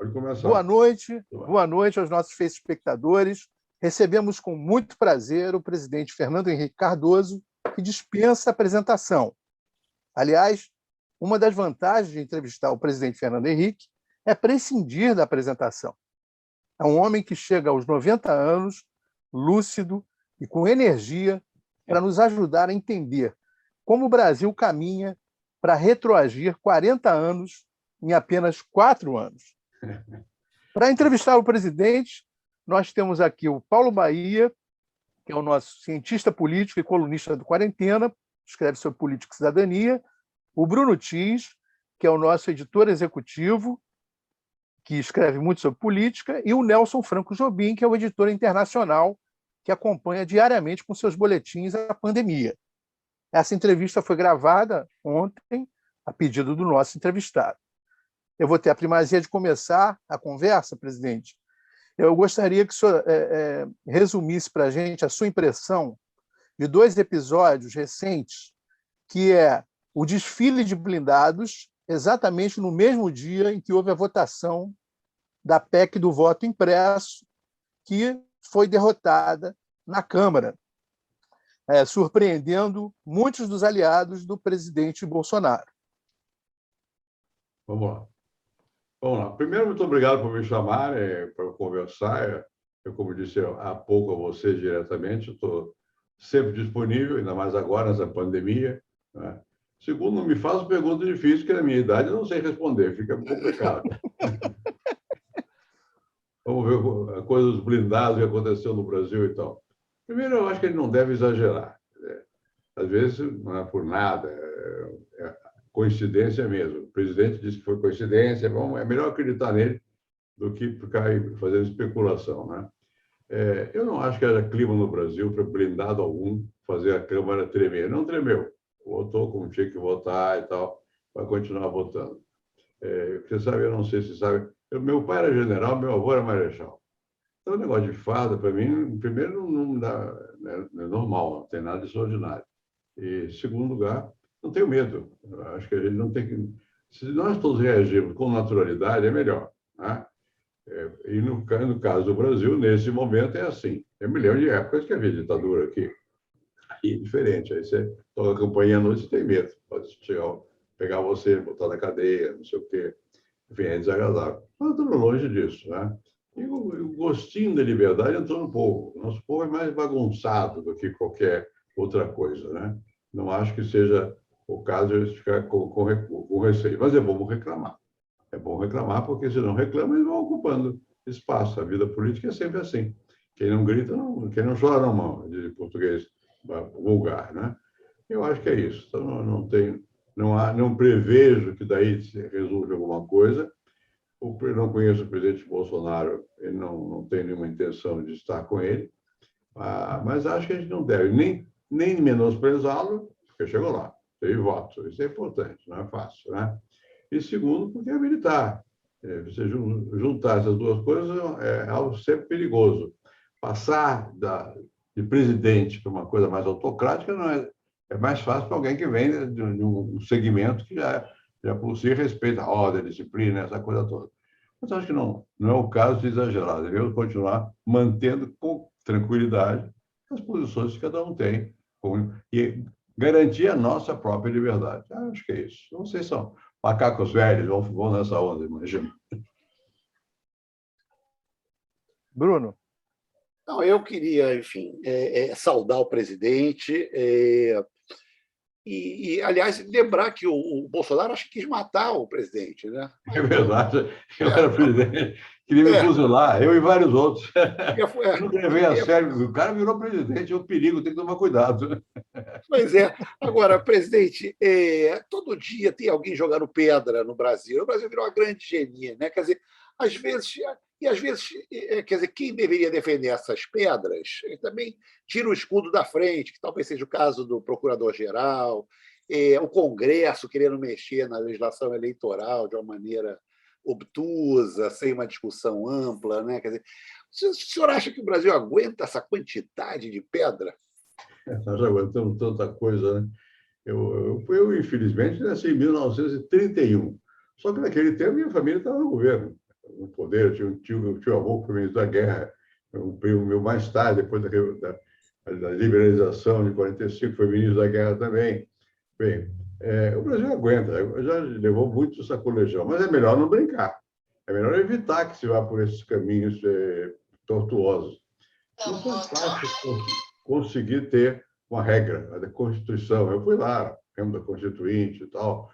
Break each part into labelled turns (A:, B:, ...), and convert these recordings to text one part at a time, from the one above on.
A: Pode começar.
B: Boa noite aos nossos espectadores. Recebemos com muito prazer o presidente Fernando Henrique Cardoso, que dispensa apresentação. Aliás, uma das vantagens de entrevistar o presidente Fernando Henrique é prescindir da apresentação. É um homem que chega aos 90 anos, lúcido e com energia para nos ajudar a entender como o Brasil caminha para retroagir 40 anos em apenas 4 anos. Para entrevistar o presidente, nós temos aqui o Paulo Bahia, que é o nosso cientista político e colunista do Quarentena, escreve sobre política e cidadania, o Bruno Tis, que é o nosso editor executivo, que escreve muito sobre política, e o Nelson Franco Jobim, que é o editor internacional, que acompanha diariamente com seus boletins a pandemia. Essa entrevista foi gravada ontem, a pedido do nosso entrevistado. Eu vou ter a primazia de começar a conversa, presidente. Eu gostaria que o senhor resumisse para a gente a sua impressão de 2 episódios recentes, que é o desfile de blindados, exatamente no mesmo dia em que houve a votação da PEC do voto impresso, que foi derrotada na Câmara, surpreendendo muitos dos aliados do presidente Bolsonaro.
A: Vamos lá. Primeiro, muito obrigado por me chamar para conversar. Eu, como disse há pouco a você diretamente, estou sempre disponível, ainda mais agora, nessa pandemia, né? Segundo, não me faça pergunta difícil, que na minha idade eu não sei responder, fica complicado. Vamos ver a coisa dos blindados que aconteceu no Brasil e tal. Primeiro, eu acho que ele não deve exagerar. Às vezes, não é por nada, é coincidência mesmo. O presidente disse que foi coincidência, é melhor acreditar nele do que ficar aí fazendo especulação, né? Eu não acho que haja clima no Brasil para blindado algum fazer a Câmara tremer. Não tremeu. Votou como tinha que votar e tal, vai continuar votando. Você sabe, eu não sei se sabe, meu pai era general, meu avô era marechal. Então, o negócio de farda, para mim, primeiro, não dá, não é normal, não tem nada de extraordinário. E, segundo lugar, não tenho medo. Eu acho que a gente não tem que... Se nós todos reagirmos com naturalidade, é melhor, né? E no caso do Brasil, nesse momento, é assim. É milhão de épocas que havia ditadura aqui. Aí é diferente. Aí você toca a campainha à noite, você tem medo. Pode chegar, pegar você, botar na cadeia, não sei o quê. Enfim, é desagradável. Nós estamos longe disso, né? E o gostinho da liberdade entrou no povo. O nosso povo é mais bagunçado do que qualquer outra coisa, né? Não acho que seja o caso de eles ficar com receio. Mas é bom reclamar. É bom reclamar, porque se não reclama, eles vão ocupando espaço. A vida política é sempre assim. Quem não grita, quem não chora, não mão, de português vulgar, né? Eu acho que é isso. Então, não prevejo que daí se resolva alguma coisa. Eu não conheço o presidente Bolsonaro, ele não tem nenhuma intenção de estar com ele, mas acho que a gente não deve nem menosprezá-lo, porque chegou lá, teve voto. Isso é importante, não é fácil, né? E segundo, porque é militar. Você juntar essas duas coisas é algo sempre perigoso. Passar de presidente para uma coisa mais autocrática não é mais fácil para alguém que vem de um segmento que já por si respeita a ordem, a disciplina, essa coisa toda. Mas acho que não é o caso de exagerar. Devemos continuar mantendo com tranquilidade as posições que cada um tem e garantir a nossa própria liberdade. Acho que é isso. Não sei se são macacos velhos, vão nessa onda, imagino.
C: Bruno.
D: Não, eu queria, enfim, saudar o presidente aliás, lembrar que o Bolsonaro acho que quis matar o presidente, né?
A: É verdade. Eu era presidente, queria me fuzilar, eu e vários outros. Eu não levei a sério. O cara virou presidente, é um perigo, tem que tomar cuidado.
D: Pois é. Agora, presidente, todo dia tem alguém jogando pedra no Brasil. O Brasil virou uma grande genia, né? Quer dizer, às vezes, quer dizer, quem deveria defender essas pedras também tira o escudo da frente, que talvez seja o caso do procurador-geral, o Congresso querendo mexer na legislação eleitoral de uma maneira obtusa, sem uma discussão ampla, né? Quer dizer, o senhor acha que o Brasil aguenta essa quantidade de pedra?
A: Nós aguentamos tanta coisa, né? Eu infelizmente, nasci em 1931. Só que naquele tempo minha família estava no governo. no poder. Eu tinha um tio-avô que foi ministro da Guerra, um primo meu mais tarde, depois da liberalização de 45, foi ministro da Guerra também. Bem, o Brasil aguenta, já levou muito sacolejão, mas é melhor não brincar. É melhor evitar que se vá por esses caminhos tortuosos. Não foi fácil conseguir ter uma regra, a da Constituição. Eu fui lá, membro da Constituinte e tal,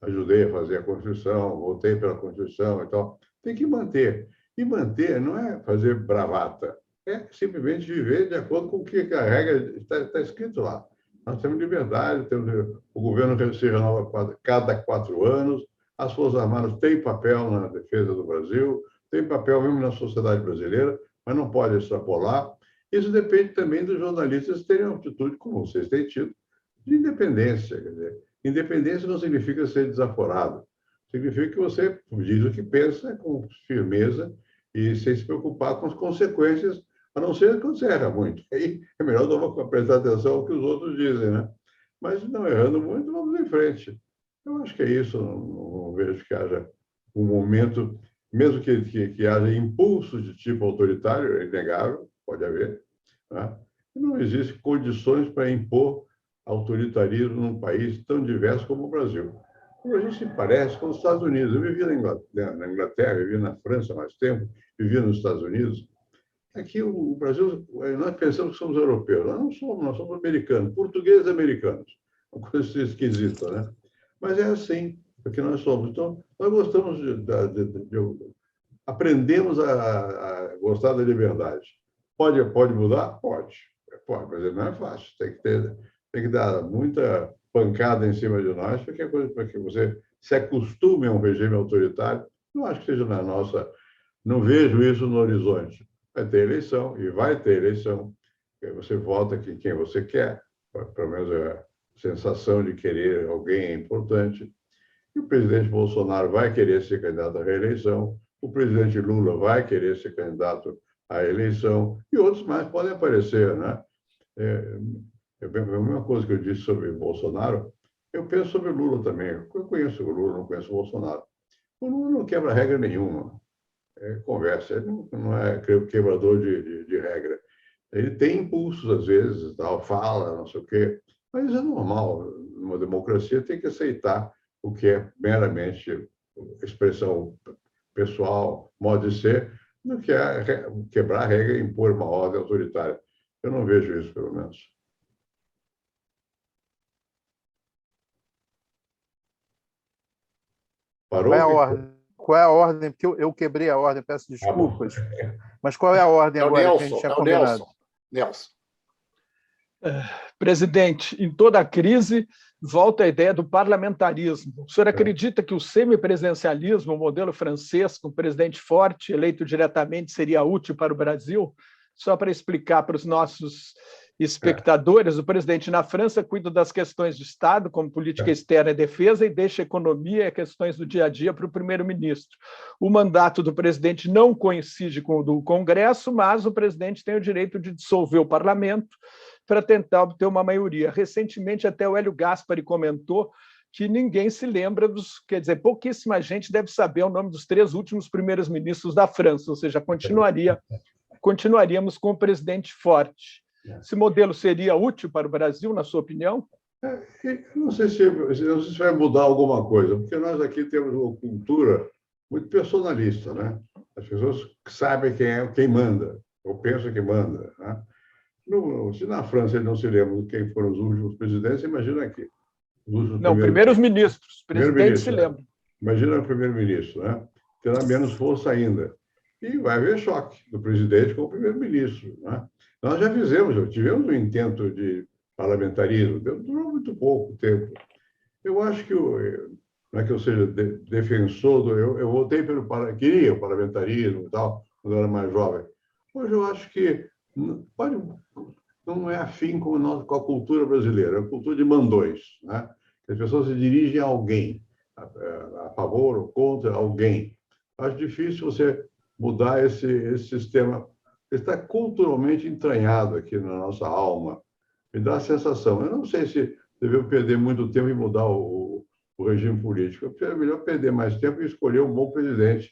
A: ajudei a fazer a Constituição, votei pela Constituição e tal. Tem que manter. E manter não é fazer bravata, é simplesmente viver de acordo com o que a regra está escrito lá. Nós temos liberdade, o governo se renova cada 4 anos, as Forças Armadas têm papel na defesa do Brasil, têm papel mesmo na sociedade brasileira, mas não pode extrapolar. Isso depende também dos jornalistas terem uma atitude, como vocês têm tido, de independência. Quer dizer, independência não significa ser desaforado. Significa que você diz o que pensa com firmeza e sem se preocupar com as consequências, a não ser quando você erra muito. Aí é melhor prestar atenção ao que os outros dizem, né? Mas não errando muito, vamos em frente. Eu acho que é isso. Não vejo que haja um momento, mesmo que haja impulsos de tipo autoritário, é inegável, pode haver, né? Não existem condições para impor autoritarismo num país tão diverso como o Brasil. O Brasil se parece com os Estados Unidos. Eu vivi na Inglaterra, vivi na França há mais tempo, vivi nos Estados Unidos. Aqui o Brasil, nós pensamos que somos europeus. Nós somos americanos, portugueses americanos. Uma coisa esquisita, né? Mas é assim, porque nós somos. Então, nós gostamos aprendemos a gostar da liberdade. Pode mudar? Pode, mas não é fácil. Tem que dar muita pancada em cima de nós para que você se acostume a um regime autoritário. Não acho que seja na nossa... Não vejo isso no horizonte. Vai ter eleição, e vai ter eleição. Você vota quem você quer, pelo menos a sensação de querer alguém é importante. E o presidente Bolsonaro vai querer ser candidato à reeleição, o presidente Lula vai querer ser candidato à eleição, e outros mais podem aparecer, né? A mesma coisa que eu disse sobre Bolsonaro, eu penso sobre Lula também. Eu conheço o Lula, não conheço o Bolsonaro. O Lula não quebra regra nenhuma. Conversa, ele não é quebrador de regra. Ele tem impulsos, às vezes, tal, fala, não sei o quê, mas é normal. Numa democracia tem que aceitar o que é meramente expressão pessoal, modo de ser, do que é quebrar a regra e impor uma ordem autoritária. Eu não vejo isso, pelo menos. Parou?
B: Qual é a ordem? Qual é a ordem? Porque eu quebrei a ordem, peço desculpas. Mas qual é a ordem agora que a gente tinha combinado?
D: Nelson.
C: Presidente, em toda a crise, volta a ideia do parlamentarismo. O senhor acredita que o semipresidencialismo, o modelo francês, com um presidente forte, eleito diretamente, seria útil para o Brasil? Só para explicar para os nossos espectadores, o presidente na França cuida das questões de Estado, como política externa e defesa, e deixa a economia e questões do dia a dia para o primeiro-ministro. O mandato do presidente não coincide com o do Congresso, mas o presidente tem o direito de dissolver o parlamento para tentar obter uma maioria. Recentemente, até o Hélio Gaspari comentou que ninguém se lembra quer dizer, pouquíssima gente deve saber o nome dos 3 últimos primeiros ministros da França, ou seja, continuaríamos com o presidente forte. Esse modelo seria útil para o Brasil, na sua opinião?
A: Não sei se vai mudar alguma coisa, porque nós aqui temos uma cultura muito personalista, né? As pessoas sabem quem manda, ou pensam que manda, né? Se na França eles não se lembram de quem foram os últimos presidentes, imagina aqui.
C: Não, primeiros ministros. Presidente se lembra.
A: Imagina o primeiro-ministro, né? Terá menos força ainda. E vai haver choque do presidente com o primeiro-ministro, né? Nós já tivemos um intento de parlamentarismo, durou muito pouco tempo. Eu acho que, não é que eu seja defensor, eu votei queria o parlamentarismo e tal, quando eu era mais jovem. Hoje eu acho que não é afim com a cultura brasileira, é uma cultura de mandões, né? As pessoas se dirigem a alguém, a favor ou contra alguém. Acho difícil você mudar esse sistema. Está culturalmente entranhado aqui na nossa alma. Me dá a sensação. Eu não sei se devemos perder muito tempo em mudar o regime político. É melhor perder mais tempo e escolher um bom presidente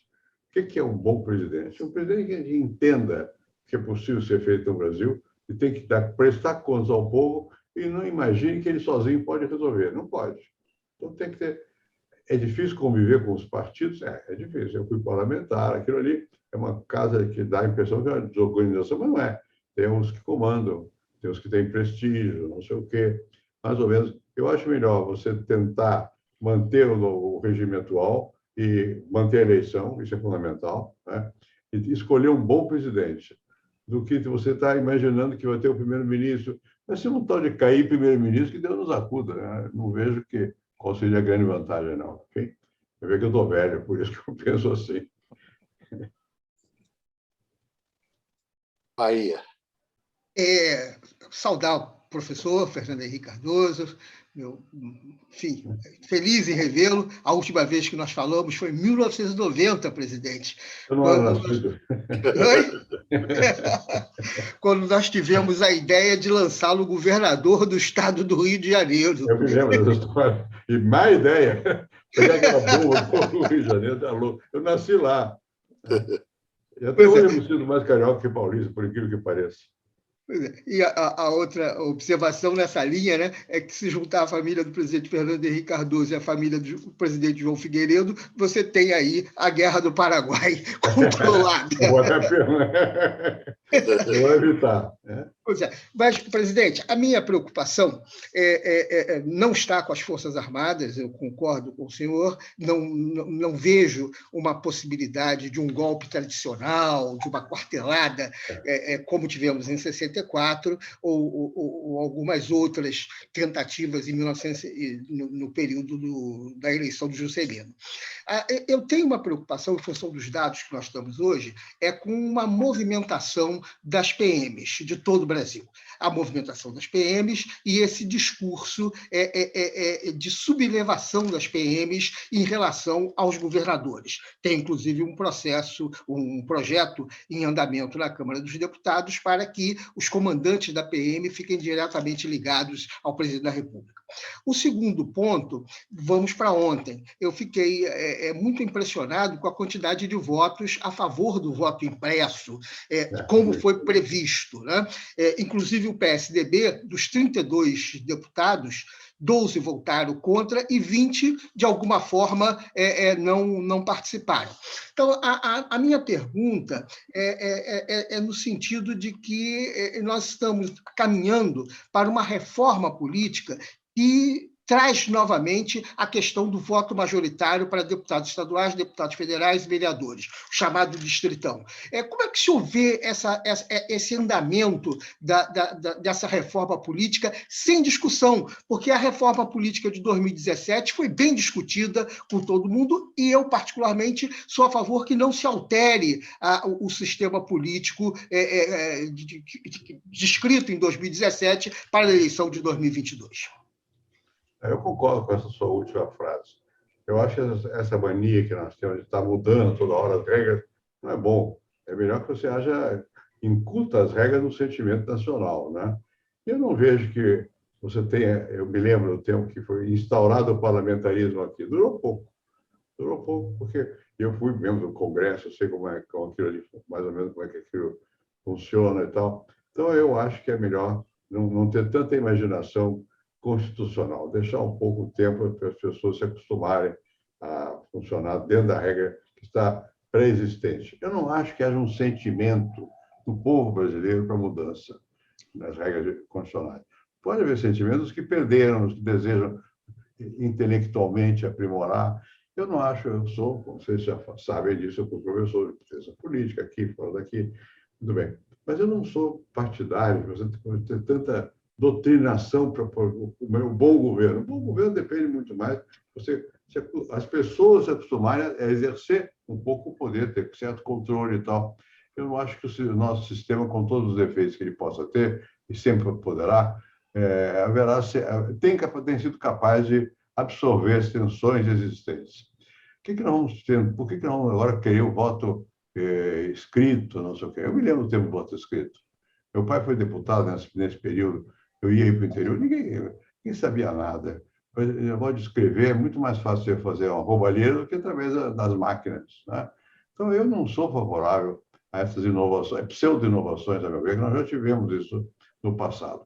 A: O que é um bom presidente? Um presidente que entenda que é possível ser feito no Brasil e tem que prestar contas ao povo e não imagine que ele sozinho pode resolver. Não pode. Então tem que ter... É difícil conviver com os partidos? É difícil. Eu fui parlamentar, aquilo ali é uma casa que dá a impressão que é uma desorganização, mas não é. Tem uns que comandam, tem uns que têm prestígio, não sei o quê. Mais ou menos, eu acho melhor você tentar manter o regime atual e manter a eleição, isso é fundamental, né? E escolher um bom presidente, do que você está imaginando que vai ter o primeiro-ministro. Mas se não tal de cair primeiro-ministro, que Deus nos acuda, né? Não vejo qual seria a grande vantagem, não. Enfim, eu vejo que eu estou velho, por isso que eu penso assim.
D: Bahia.
E: Saudar o professor Fernando Henrique Cardoso, enfim, feliz em revê-lo. A última vez que nós falamos foi em 1990, presidente.
A: Eu não era nascido.
E: Quando nós tivemos a ideia de lançá-lo governador do estado do Rio de Janeiro.
A: Eu me lembro dessa história. E má ideia. Pegar aquela bomba do Rio de Janeiro, tá louco. Eu nasci lá. E até hoje eu me sinto mais carioca que paulista, por incrível que pareça.
E: E a outra observação nessa linha, né, é que se juntar a família do presidente Fernando Henrique Cardoso e a família do presidente João Figueiredo, você tem aí a Guerra do Paraguai controlada.
A: Eu vou evitar.
E: Pois é. Mas, presidente, a minha preocupação não está com as Forças Armadas, eu concordo com o senhor, não vejo uma possibilidade de um golpe tradicional, de uma quartelada, como tivemos em 64, ou algumas outras tentativas em 1900, no período da eleição de Juscelino. Eu tenho uma preocupação, em função dos dados que nós estamos hoje, com uma movimentação das PMs de todo o Brasil. A movimentação das PMs e esse discurso de sublevação das PMs em relação aos governadores. Tem, inclusive, um projeto em andamento na Câmara dos Deputados para que os comandantes da PM fiquem diretamente ligados ao presidente da República. O segundo ponto, vamos para ontem. Eu fiquei muito impressionado com a quantidade de votos a favor do voto impresso, como foi previsto, né? Inclusive o PSDB, dos 32 deputados, 12 votaram contra e 20, de alguma forma, não participaram. Então, a minha pergunta é no sentido de que nós estamos caminhando para uma reforma política que traz novamente a questão do voto majoritário para deputados estaduais, deputados federais e vereadores, o chamado distritão. Como é que o senhor vê esse andamento dessa reforma política sem discussão? Porque a reforma política de 2017 foi bem discutida por todo mundo e eu, particularmente, sou a favor que não se altere o sistema político descrito em 2017 para a eleição de 2022.
A: Eu concordo com essa sua última frase. Eu acho que essa mania que nós temos de estar mudando toda hora as regras não é bom. É melhor que você incuta as regras no sentimento nacional, né? Eu não vejo que você tenha... Eu me lembro do tempo que foi instaurado o parlamentarismo aqui. Durou pouco, porque eu fui membro do Congresso, eu sei como aquilo ali, mais ou menos como é que aquilo funciona e tal. Então, eu acho que é melhor não ter tanta imaginação constitucional, deixar um pouco o tempo para as pessoas se acostumarem a funcionar dentro da regra que está pré-existente. Eu não acho que haja um sentimento do povo brasileiro para mudança nas regras constitucionais. Pode haver sentimentos que perderam, os que desejam intelectualmente aprimorar. Eu não acho, vocês já sabem disso, eu sou professor de ciência política aqui, fora daqui, tudo bem. Mas eu não sou partidário, você tem tanta doutrinação para o bom governo. O bom governo depende muito mais as pessoas se acostumarem a exercer um pouco o poder, ter certo controle e tal. Eu não acho que o nosso sistema, com todos os defeitos que ele possa ter, e sempre poderá, tem sido capaz de absorver as tensões existentes. Por que nós vamos agora querer o voto escrito, não sei o quê? Eu me lembro do tempo do voto escrito. Meu pai foi deputado nesse período. Eu ia para o interior, ninguém sabia nada. O negócio de escrever é muito mais fácil você fazer uma roubalheira do que através das máquinas, né? Então, eu não sou favorável a essas inovações, pseudo-inovações, a meu ver, que nós já tivemos isso no passado.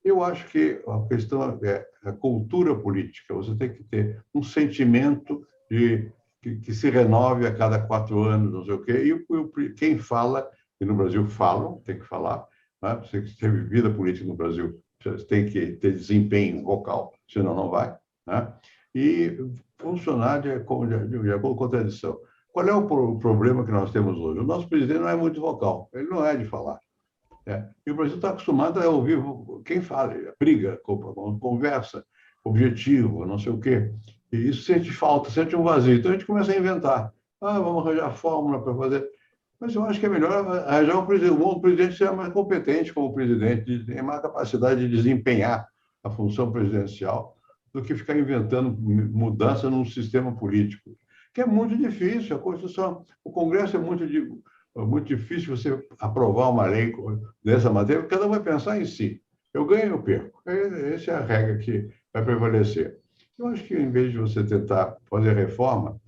A: Eu acho que a questão é a cultura política. Você tem que ter um sentimento de que se renove a cada 4 anos, não sei o quê. E quem fala, e no Brasil falam, tem que falar, né? Você que teve vida política no Brasil, você tem que ter desempenho vocal, senão não vai, né? E funcionar de acordo com a tradição. Qual é o problema que nós temos hoje? O nosso presidente não é muito vocal, ele não é de falar. E o Brasil está acostumado a ouvir quem fala, briga, conversa, objetivo, não sei o quê. E isso sente falta, sente um vazio. Então a gente começa a inventar. Vamos arranjar fórmula para fazer. Mas eu acho que é melhor arranjar um presidente que seja mais competente como presidente, tem mais capacidade de desempenhar a função presidencial do que ficar inventando mudança num sistema político, que é muito difícil. A Constituição, o Congresso é muito difícil você aprovar uma lei dessa matéria, porque cada um vai pensar em si. Eu ganho, eu perco. Essa é a regra que vai prevalecer. Eu acho que, em vez de você tentar fazer reforma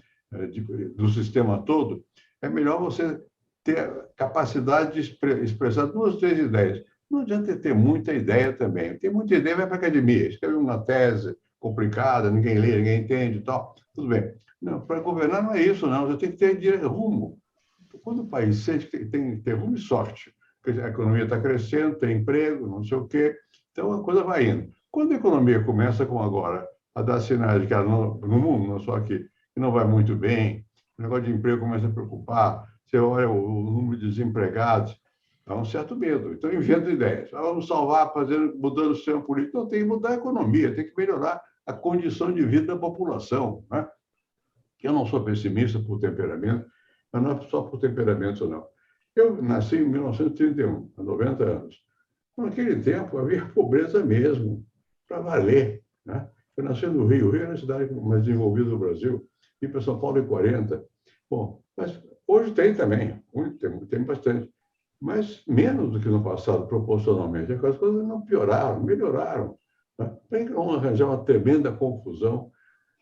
A: do sistema todo, é melhor você ter a capacidade de expressar 2, 3 ideias. Não adianta ter muita ideia também. Tem muita ideia, vai para a academia, escreve uma tese complicada, ninguém lê, ninguém entende e tal. Tudo bem. Não, para governar não é isso, não. Você tem que ter rumo. Quando o país sente que tem que ter rumo e sorte, porque a economia está crescendo, tem emprego, não sei o quê, então a coisa vai indo. Quando a economia começa, como agora, a dar sinais de que ela no mundo, não só aqui, que não vai muito bem, o negócio de emprego começa a preocupar, você olha o número de desempregados, dá um certo medo. Então, inventa ideias. Vamos salvar mudando o sistema político. Não, tem que mudar a economia, tem que melhorar a condição de vida da população, né? Eu não sou pessimista por temperamento, mas não é só por temperamento, não. Eu nasci em 1931, há 90 anos. Naquele tempo havia pobreza mesmo, para valer, né? Eu nasci no Rio. O Rio é a cidade mais desenvolvida do Brasil. Vim para São Paulo em 40. Bom, mas hoje tem também, tem bastante. Mas menos do que no passado, proporcionalmente. As coisas não pioraram, melhoraram. Né? Tem que arranjar uma tremenda confusão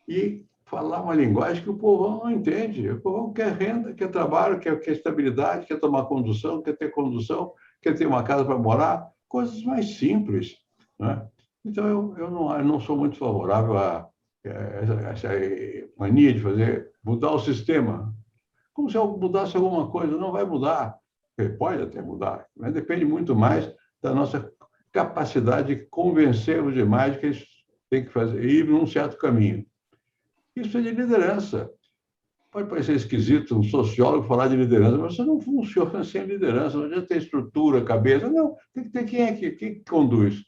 A: e falar uma linguagem que o povão não entende. O povão quer renda, quer trabalho, quer estabilidade, quer tomar condução, quer ter uma casa para morar, coisas mais simples, né? Então, eu não sou muito favorável a essa mania de mudar o sistema. Como se eu mudasse alguma coisa. Não vai mudar. Pode até mudar, mas depende muito mais da nossa capacidade de convencer os demais de que eles têm que ir num certo caminho. Isso é de liderança. Pode parecer esquisito um sociólogo falar de liderança, mas você não funciona sem liderança. Não adianta ter estrutura, cabeça. Não, tem que ter quem conduz.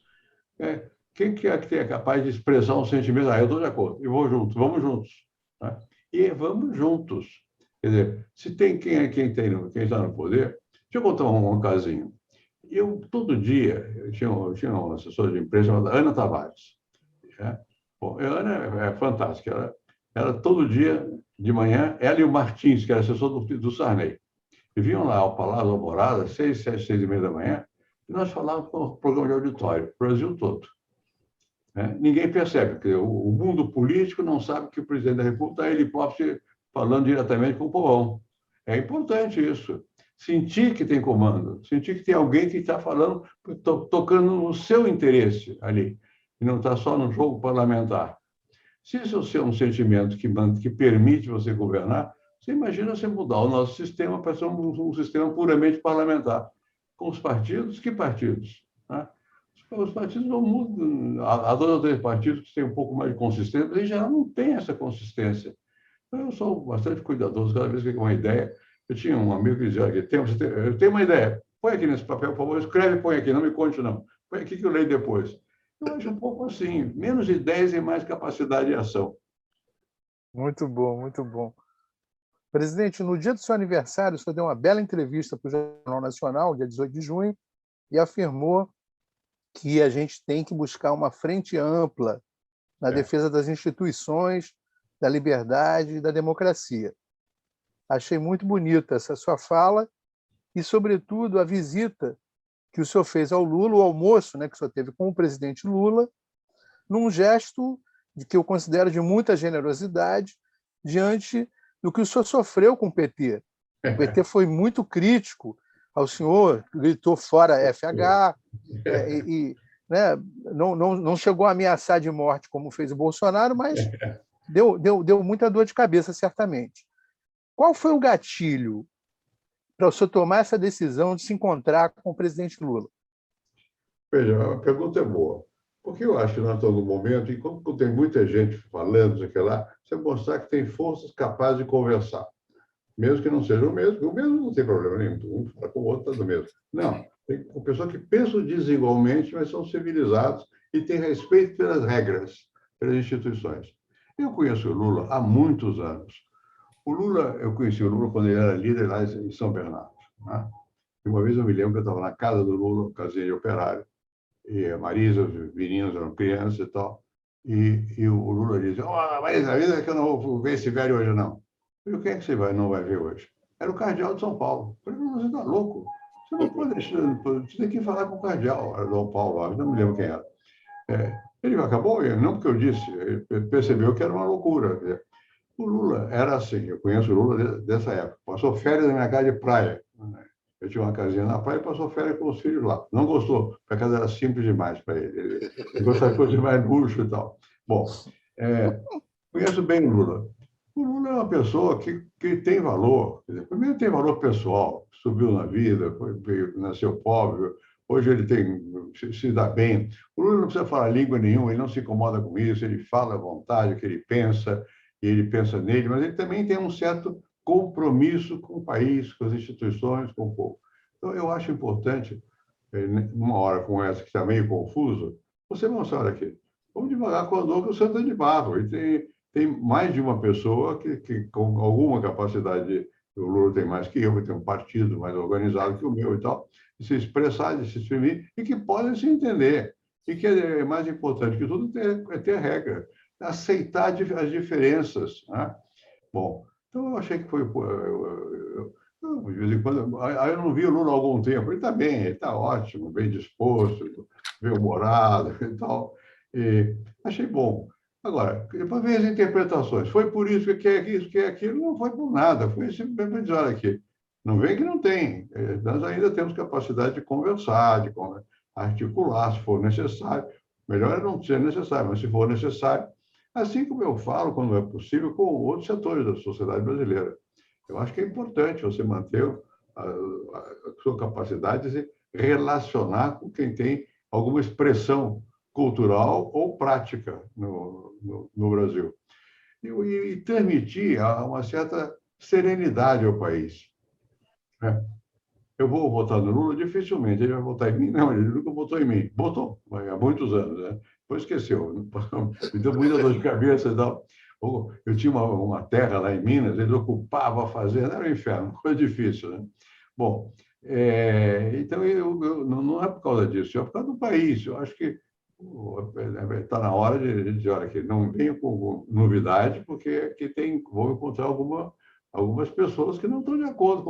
A: Quem que é capaz de expressar um sentimento? Eu estou de acordo, eu vou junto, vamos juntos. Né? E vamos juntos. Quer dizer, se tem quem está no poder. Deixa eu contar um casinho. Todo dia, eu tinha uma assessora de empresa chamada Ana Tavares. Né? Bom, a Ana é fantástica. Ela todo dia, de manhã, ela e o Martins, que era assessor do Sarney, e vinham lá ao Palácio Alvorada, 6, 7, 6:30 da manhã, e nós falávamos com o programa de auditório, o Brasil todo. Ninguém percebe, porque o mundo político não sabe que o presidente da República está ele próprio falando diretamente com o povão. É importante isso. Sentir que tem comando, sentir que tem alguém que está falando, tocando no seu interesse ali, e não está só no jogo parlamentar. Se isso é um sentimento que permite você governar, você imagina você mudar o nosso sistema para ser um sistema puramente parlamentar. Com os partidos, que partidos? Né? Os partidos não mudam. Há 2 ou 3 partidos que têm um pouco mais de consistência, mas em geral não tem essa consistência. Então, eu sou bastante cuidadoso. Cada vez que eu tenho uma ideia, eu tinha um amigo que dizia: eu tenho uma ideia, põe aqui nesse papel, por favor, escreve e põe aqui, não me conte, não. Põe aqui que eu leio depois. Eu acho um pouco assim, menos ideias e mais capacidade de ação.
B: Muito bom, muito bom. Presidente, no dia do seu aniversário, o senhor deu uma bela entrevista para o Jornal Nacional, dia 18 de junho, e afirmou que a gente tem que buscar uma frente ampla na defesa das instituições, da liberdade e da democracia. Achei muito bonita essa sua fala e, sobretudo, a visita que o senhor fez ao Lula, o almoço, né, que o senhor teve com o presidente Lula, num gesto que eu considero de muita generosidade diante do que o senhor sofreu com o PT. O PT foi muito crítico ao senhor, gritou fora FH, né, não chegou a ameaçar de morte como fez o Bolsonaro, mas deu muita dor de cabeça, certamente. Qual foi o gatilho para o senhor tomar essa decisão de se encontrar com o presidente Lula?
A: Veja, a pergunta é boa. Porque eu acho que nós estamos no momento, e como tem muita gente falando isso aqui lá, você mostrar que tem forças capazes de conversar. Mesmo que não seja o mesmo, o mesmo não tem problema nenhum, um fala com o outro, está do mesmo. Não, tem pessoas que pensam desigualmente, mas são civilizados e têm respeito pelas regras, pelas instituições. Eu conheço o Lula há muitos anos. Eu conheci o Lula quando ele era líder lá em São Bernardo. Né? E uma vez eu me lembro que eu estava na casa do Lula, casinha de operário, e a Marisa, os meninos eram crianças e tal, e o Lula dizia: Marisa, avisa que eu não vou ver esse velho hoje, não. Eu falei: o que é que você não vai ver hoje? Era o cardeal de São Paulo. Eu falei: você está louco? Você não pode deixar, você tem que falar com o cardeal, era Dom Paulo, não me lembro quem era. Ele acabou, não porque eu disse, ele percebeu que era uma loucura. O Lula era assim, eu conheço o Lula dessa época. Passou férias na minha casa de praia. Eu tinha uma casinha na praia e passou férias com os filhos lá. Não gostou, porque a casa era simples demais para ele. Ele gostava de coisa de mais luxo e tal. Bom, conheço bem o Lula. O Lula é uma pessoa que tem valor. Primeiro, tem valor pessoal. Subiu na vida, nasceu pobre. Hoje ele se dá bem. O Lula não precisa falar língua nenhuma, ele não se incomoda com isso, ele fala à vontade o que ele pensa nele, mas ele também tem um certo compromisso com o país, com as instituições, com o povo. Então, eu acho importante, numa hora como essa, que está meio confuso, você mostrar aqui. Vamos devagar com o Adolfo, o Santa de Barro. E tem mais de uma pessoa que com alguma capacidade, o Lula tem mais que eu, tem um partido mais organizado que o meu e tal, de se expressar, de se exprimir, e que podem se entender. E que é mais importante que tudo é ter regra, aceitar as diferenças. Né? Bom, então eu achei que foi... de vez em quando, eu não vi o Lula há algum tempo. Ele está bem, ele está ótimo, bem disposto, bem-humorado e tal. E achei bom. Agora, depois vem as interpretações. Foi por isso que é isso, que é aquilo. Não foi por nada. Foi simplesmente dizer: olha aqui, não vem que não tem. Nós ainda temos capacidade de conversar, de articular, se for necessário. Melhor é não ser necessário, mas se for necessário, assim como eu falo, quando é possível, com outros setores da sociedade brasileira. Eu acho que é importante você manter a sua capacidade de se relacionar com quem tem alguma expressão cultural ou prática no Brasil. E transmitir uma certa serenidade ao país. Eu vou votar no Lula? Dificilmente. Ele vai votar em mim? Não, ele nunca votou em mim. Votou, há muitos anos. Né? Depois esqueceu. Me deu muita dor de cabeça e tal. Eu tinha uma terra lá em Minas, ele ocupava a fazenda, era um inferno, coisa difícil. Né? Bom, então não é por causa disso, é por causa do país. Eu acho que está na hora de dizer: olha, que não venho com novidade, porque aqui vou encontrar algumas pessoas que não estão de acordo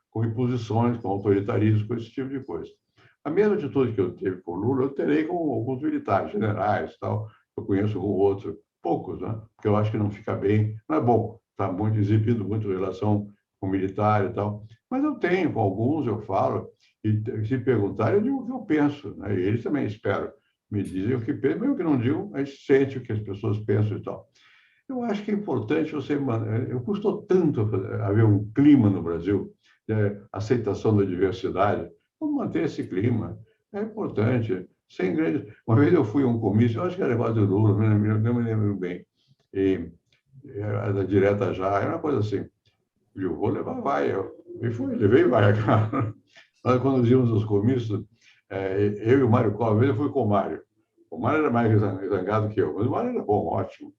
A: com imposições, com autoritarismo, com esse tipo de coisa. A mesma atitude que eu tive com o Lula, eu terei com alguns militares, generais, tal. Eu conheço com outros, poucos, né? Porque eu acho que não fica bem, não é bom, está muito exibido, muito em relação com militar e tal. Mas eu tenho, com alguns eu falo, e se perguntarem, eu digo o que eu penso, né? E eles também, espero, me dizem o que pensam, mesmo que não digam, a gente sente o que as pessoas pensam e tal. Eu acho que é importante você... Custou tanto haver um clima no Brasil, aceitação da diversidade. Vamos manter esse clima. É importante. Sem grande... Uma vez eu fui a um comício, eu acho que era negócio do Lula, não me lembro bem. E era da Direta Já, era uma coisa assim. Eu vou levar vai. Levei vai, cara. Nós conduzimos os comícios, eu e o Mário Covas, uma vez eu fui com o Mário. O Mário era mais zangado que eu, mas o Mário era bom, ótimo.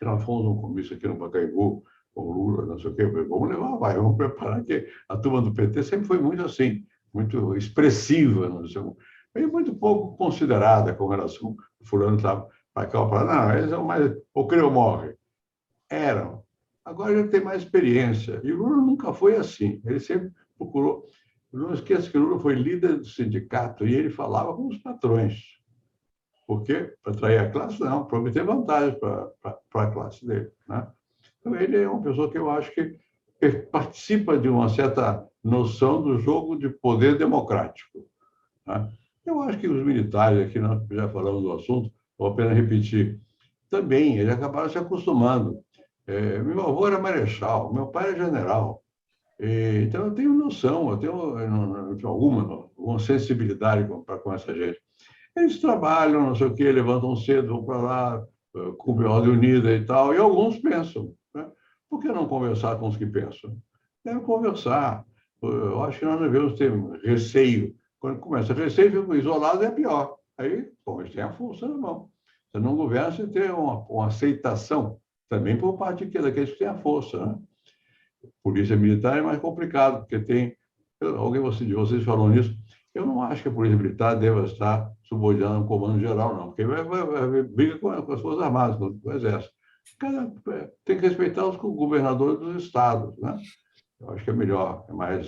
A: E nós fomos a um comício aqui no Pacaembu, com o Lula, não sei o quê. Vamos levar, vai, vamos preparar, que a turma do PT sempre foi muito assim, muito expressiva, não sei, e muito pouco considerada com relação ao fulano estava para cá ou para lá. Não, eles são mais, ou crê ou morre. Eram. Agora ele tem mais experiência. E o Lula nunca foi assim. Ele sempre procurou. Não esqueça que o Lula foi líder do sindicato e ele falava com os patrões. Por quê? Para atrair a classe? Não, prometer vantagens para a classe dele. Né? Então, ele é uma pessoa que eu acho que participa de uma certa noção do jogo de poder democrático. Né? Eu acho que os militares, aqui nós já falamos do assunto, vou apenas repetir, também eles acabaram se acostumando. Meu avô era marechal, meu pai era general. Então, eu tenho noção, eu tenho alguma sensibilidade com essa gente. Eles trabalham, não sei o quê, levantam cedo, vão para lá, cumprem a ordem unida e tal, e alguns pensam. Né? Por que não conversar com os que pensam? Deve conversar. Eu acho que nós devemos ter receio. Quando começa receio, fica isolado, é pior. Aí, bom, eles têm a força na mão. Você não governa sem ter uma aceitação também por parte daqueles que têm a força. Né? Polícia militar é mais complicado, porque tem... Alguém de vocês falou nisso. Eu não acho que a Polícia Militar deva estar subordinada ao comando geral, não, porque vai briga com as Forças Armadas, com o Exército. Tem que respeitar os governadores dos estados. Né? Eu acho que é melhor, é mais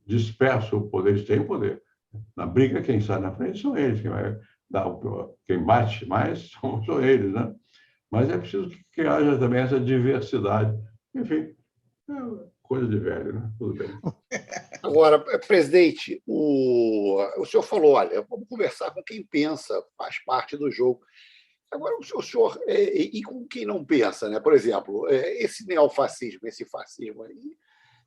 A: disperso o poder, eles têm o poder. Na briga, quem sai na frente são eles, quem bate mais são eles. Né? Mas é preciso que haja também essa diversidade. Enfim, é coisa de velho, né? Tudo bem.
D: Agora, presidente, o senhor falou, olha, vamos conversar com quem pensa, faz parte do jogo. Agora, o senhor, e com quem não pensa, né? Por exemplo, esse neofascismo, esse fascismo aí,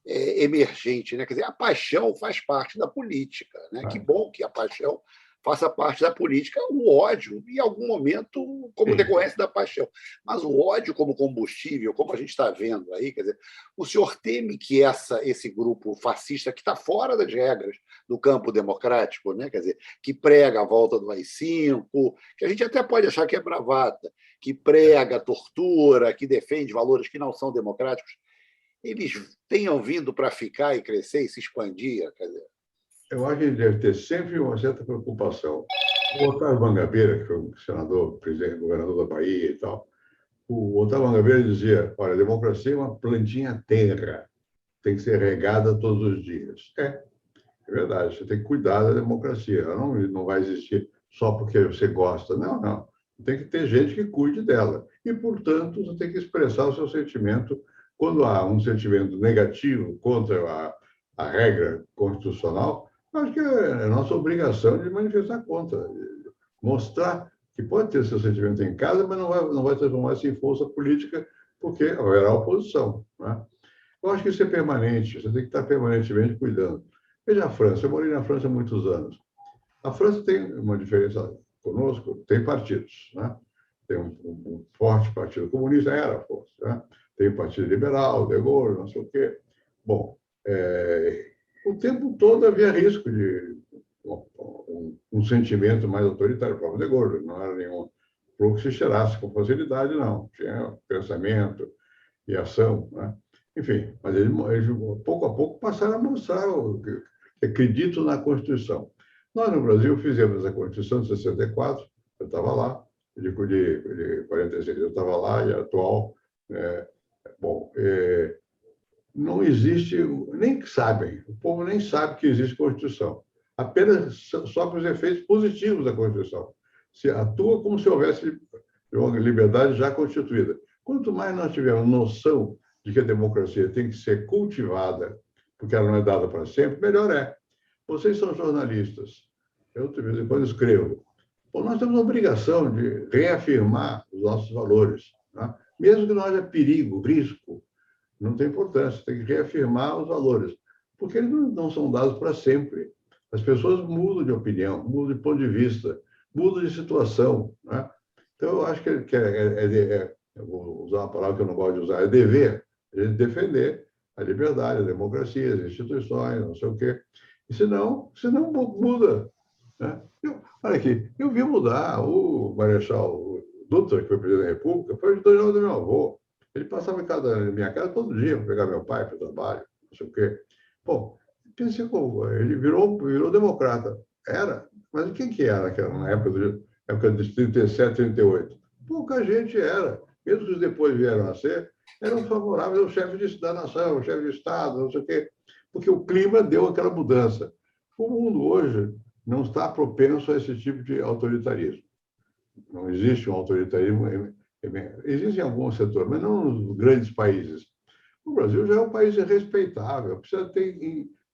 D: emergente, né? Quer dizer, a paixão faz parte da política, né? Que bom que a paixão faça parte da política, o ódio, em algum momento, como decorrência da paixão. Mas o ódio como combustível, como a gente está vendo aí, quer dizer, o senhor teme que esse grupo fascista, que está fora das regras do campo democrático, né? Quer dizer, que prega a volta do AI-5, que a gente até pode achar que é bravata, que prega a tortura, que defende valores que não são democráticos, eles tenham vindo para ficar e crescer e se expandir, quer dizer.
A: Eu acho que ele deve ter sempre uma certa preocupação. O Otávio Mangabeira, que foi um senador, presidente, governador da Bahia e tal, o Otávio Mangabeira dizia, olha, a democracia é uma plantinha terra, tem que ser regada todos os dias. É verdade, você tem que cuidar da democracia, ela não vai existir só porque você gosta, não. Tem que ter gente que cuide dela. E, portanto, você tem que expressar o seu sentimento quando há um sentimento negativo contra a regra constitucional. Acho que é nossa obrigação de manifestar contra, mostrar que pode ter seu sentimento em casa, mas não vai transformar-se em força política, porque haverá oposição. Né? Eu acho que isso é permanente, você tem que estar permanentemente cuidando. Veja a França, eu morei na França há muitos anos. A França tem uma diferença conosco, tem partidos. Né? Tem um forte partido comunista, era forte. Né? Tem o Partido Liberal, De Gaulle, não sei o quê. Bom, o tempo todo havia risco de um sentimento mais autoritário. O próprio De Gaulle não era nenhum flor que se cheirasse com facilidade, não. Tinha pensamento e ação. Né? Enfim, mas eles, pouco a pouco, passaram a mostrar que acreditam na Constituição. Nós, no Brasil, fizemos a Constituição de 64, eu estava lá, de 46, eu estava lá, e a atual. Não existe, nem sabem, o povo nem sabe que existe Constituição. Apenas sofre os efeitos positivos da Constituição. Se atua como se houvesse uma liberdade já constituída. Quanto mais nós tivermos noção de que a democracia tem que ser cultivada, porque ela não é dada para sempre, melhor é. Vocês são jornalistas, eu de vez em quando escrevo. Bom, nós temos a obrigação de reafirmar os nossos valores, né? Mesmo que não haja perigo, risco, não tem importância, tem que reafirmar os valores, porque eles não são dados para sempre. As pessoas mudam de opinião, mudam de ponto de vista, mudam de situação. Né? Então, eu acho que eu vou usar uma palavra que eu não gosto de usar, é dever a gente defender a liberdade, a democracia, as instituições, não sei o quê. E senão muda. Né? Olha aqui, eu vi mudar o Marechal Dutra, que foi presidente da República, foi editor do meu avô. Ele passava na minha casa todo dia para pegar meu pai para o trabalho, não sei o quê. Bom, pensei como ele virou democrata. Era, mas quem que era na época de 37, 38? Pouca gente era. Mesmo que os depois vieram a ser, eram favoráveis ao chefe da nação, ao chefe de Estado, não sei o quê, porque o clima deu aquela mudança. O mundo hoje não está propenso a esse tipo de autoritarismo. Não existe um autoritarismo. Existe em alguns setores, mas não nos grandes países. O Brasil já é um país respeitável, precisa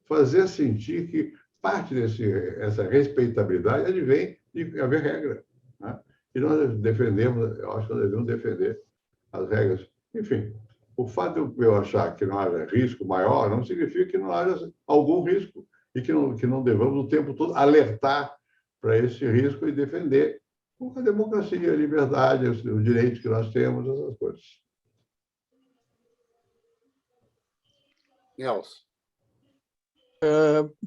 A: fazer sentir que parte dessa respeitabilidade advém de haver regra, né? E nós defendemos, eu acho que nós devemos defender as regras. Enfim, o fato de eu achar que não haja risco maior não significa que não haja algum risco e que não devamos o tempo todo alertar para esse risco e defender a democracia, a liberdade, os direitos que nós temos, essas coisas.
D: Nelson.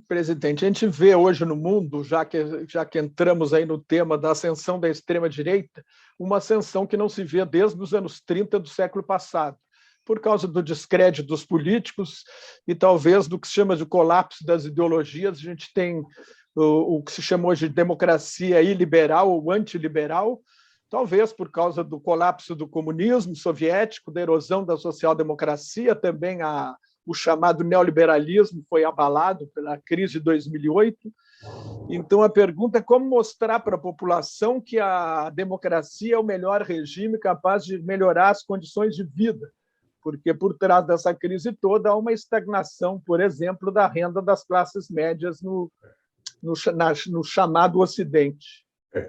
C: Presidente, a gente vê hoje no mundo, já que entramos aí no tema da ascensão da extrema-direita, uma ascensão que não se vê desde os anos 30 do século passado, por causa do descrédito dos políticos e talvez do que se chama de colapso das ideologias. A gente tem o que se chamou de democracia iliberal ou antiliberal, talvez por causa do colapso do comunismo soviético, da erosão da social-democracia, também o chamado neoliberalismo foi abalado pela crise de 2008. Então, a pergunta é como mostrar para a população que a democracia é o melhor regime capaz de melhorar as condições de vida, porque por trás dessa crise toda há uma estagnação, por exemplo, da renda das classes médias no chamado Ocidente.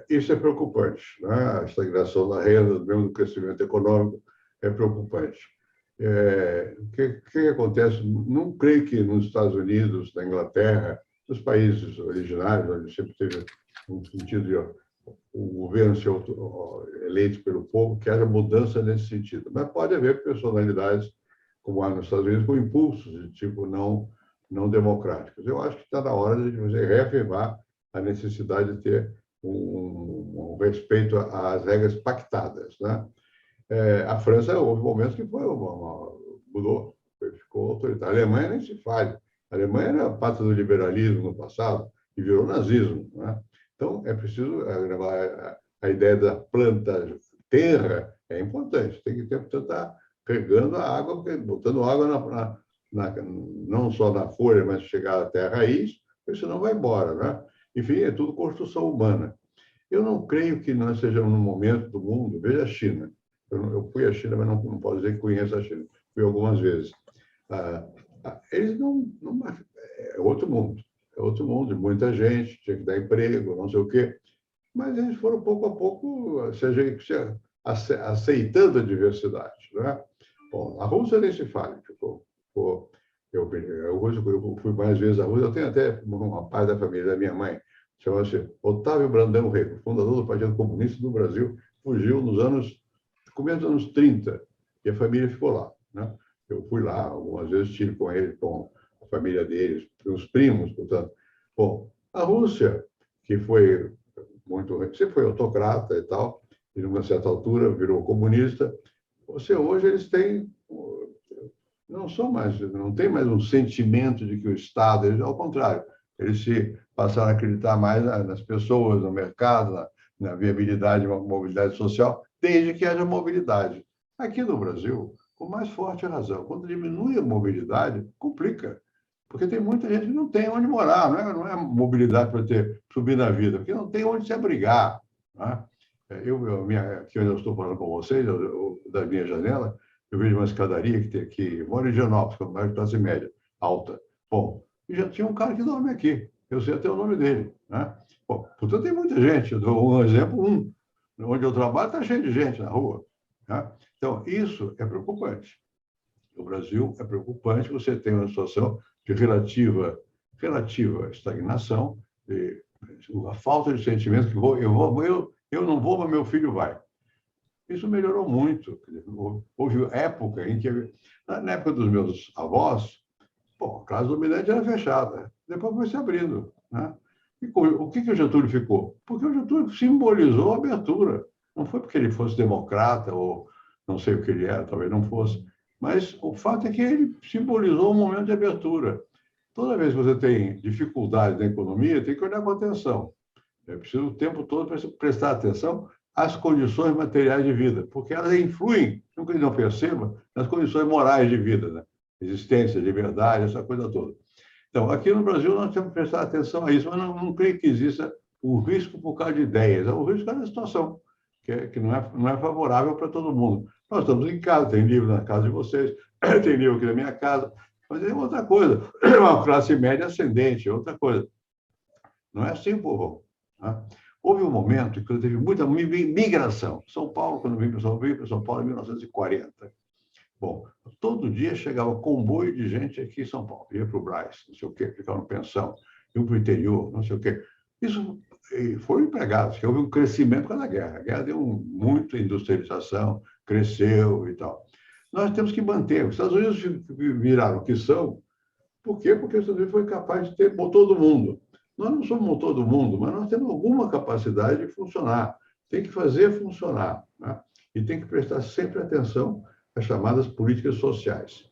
A: Isso é preocupante, né? A estagnação da renda, mesmo do crescimento econômico, é preocupante. O que acontece? Não creio que nos Estados Unidos, na Inglaterra, nos países originários, onde sempre teve um sentido de o governo ser eleito pelo povo, que haja mudança nesse sentido. Mas pode haver personalidades, como há nos Estados Unidos, com impulsos de tipo não democráticos. Eu acho que está na hora de você reafirmar a necessidade de ter um respeito às regras pactadas, né? A França houve momentos que mudou, ficou autoritária. A Alemanha nem se fale. A Alemanha era a pátria do liberalismo no passado e virou nazismo, né? Então, é preciso a ideia da planta terra é importante. Tem que estar regando a água, botando água não só na folha, mas chegar até a raiz, porque senão vai embora, né? Enfim, é tudo construção humana. Eu não creio que nós sejamos num momento do mundo. Veja a China. Eu fui à China, mas não posso dizer que conheço a China. Fui algumas vezes. Eles é outro mundo. É outro mundo, muita gente, tinha que dar emprego, não sei o quê. Mas eles foram, pouco a pouco, aceitando a diversidade, né? Bom, a Rússia nem se fala. Eu fui mais vezes à Rússia. Eu tenho até uma parte da família da minha mãe, chama-se Otávio Brandão Rego, fundador do Partido Comunista do Brasil, fugiu começo dos anos 30, e a família ficou lá, né? Eu fui lá, algumas vezes estive com ele, com a família deles, os primos, portanto. Bom, a Rússia, que sempre foi autocrata e tal, e numa certa altura virou comunista, hoje eles não tem mais um sentimento de que o Estado, ao contrário, eles se passaram a acreditar mais nas pessoas, no mercado, na viabilidade, na mobilidade social, desde que haja mobilidade. Aqui no Brasil, com mais forte razão, quando diminui a mobilidade, complica, porque tem muita gente que não tem onde morar, não é mobilidade para subir na vida, porque não tem onde se abrigar, né? Aqui onde eu estou falando com vocês, da minha janela, eu vejo uma escadaria que mora em Higienópolis, que é uma bairro de classe média, alta. Bom, e já tinha um cara que dorme aqui, eu sei até o nome dele, né? Bom, portanto, tem muita gente. Eu dou um exemplo, onde eu trabalho está cheio de gente na rua, né? Então, isso é preocupante. No Brasil, é preocupante. Você tem uma situação de relativa estagnação, a falta de sentimento que eu não vou, mas meu filho vai. Isso melhorou muito. Houve época em que, na época dos meus avós, a classe dominante era fechada, depois foi se abrindo, né? E o que o Getúlio ficou? Porque o Getúlio simbolizou a abertura. Não foi porque ele fosse democrata ou não sei o que ele era, talvez não fosse, mas o fato é que ele simbolizou um momento de abertura. Toda vez que você tem dificuldade na economia, tem que olhar com atenção. É preciso o tempo todo prestar atenção às condições materiais de vida, porque elas influem, nunca não perceba, nas condições morais de vida, né? Existência, liberdade, essa coisa toda. Então, aqui no Brasil, nós temos que prestar atenção a isso, mas não creio que exista um risco por causa de ideias. O risco é da situação, que não é favorável para todo mundo. Nós estamos em casa, tem livro na casa de vocês, tem livro aqui na minha casa, mas é outra coisa. É uma classe média ascendente, é outra coisa. Não é assim, povo. Né? Houve um momento em que teve muita migração. São Paulo, quando veio para São Paulo em 1940. Bom, todo dia chegava comboio de gente aqui em São Paulo. Ia para o Brás, não sei o quê, ficava no pensão, ia para o interior, não sei o quê. Isso foi empregado, houve um crescimento por causa da guerra. A guerra deu muita industrialização, cresceu e tal. Nós temos que manter. Os Estados Unidos viraram o que são. Por quê? Porque os Estados Unidos foi capaz de ter motor do mundo. Nós não somos motor do mundo, mas nós temos alguma capacidade de funcionar. Tem que fazer funcionar. Né? E tem que prestar sempre atenção às chamadas políticas sociais.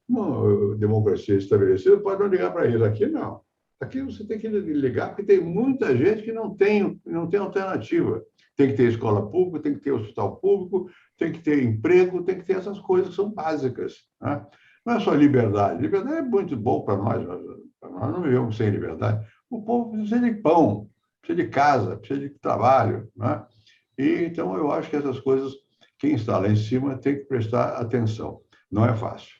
A: Uma democracia estabelecida pode não ligar para isso. Aqui, não. Aqui você tem que ligar, porque tem muita gente que não tem alternativa. Tem que ter escola pública, tem que ter hospital público, tem que ter emprego, tem que ter essas coisas que são básicas. Né? Não é só liberdade. Liberdade é muito bom para nós. Nós não vivemos sem liberdade. O povo precisa de pão, precisa de casa, precisa de trabalho. Né? E, então, eu acho que essas coisas, quem está lá em cima tem que prestar atenção. Não é fácil.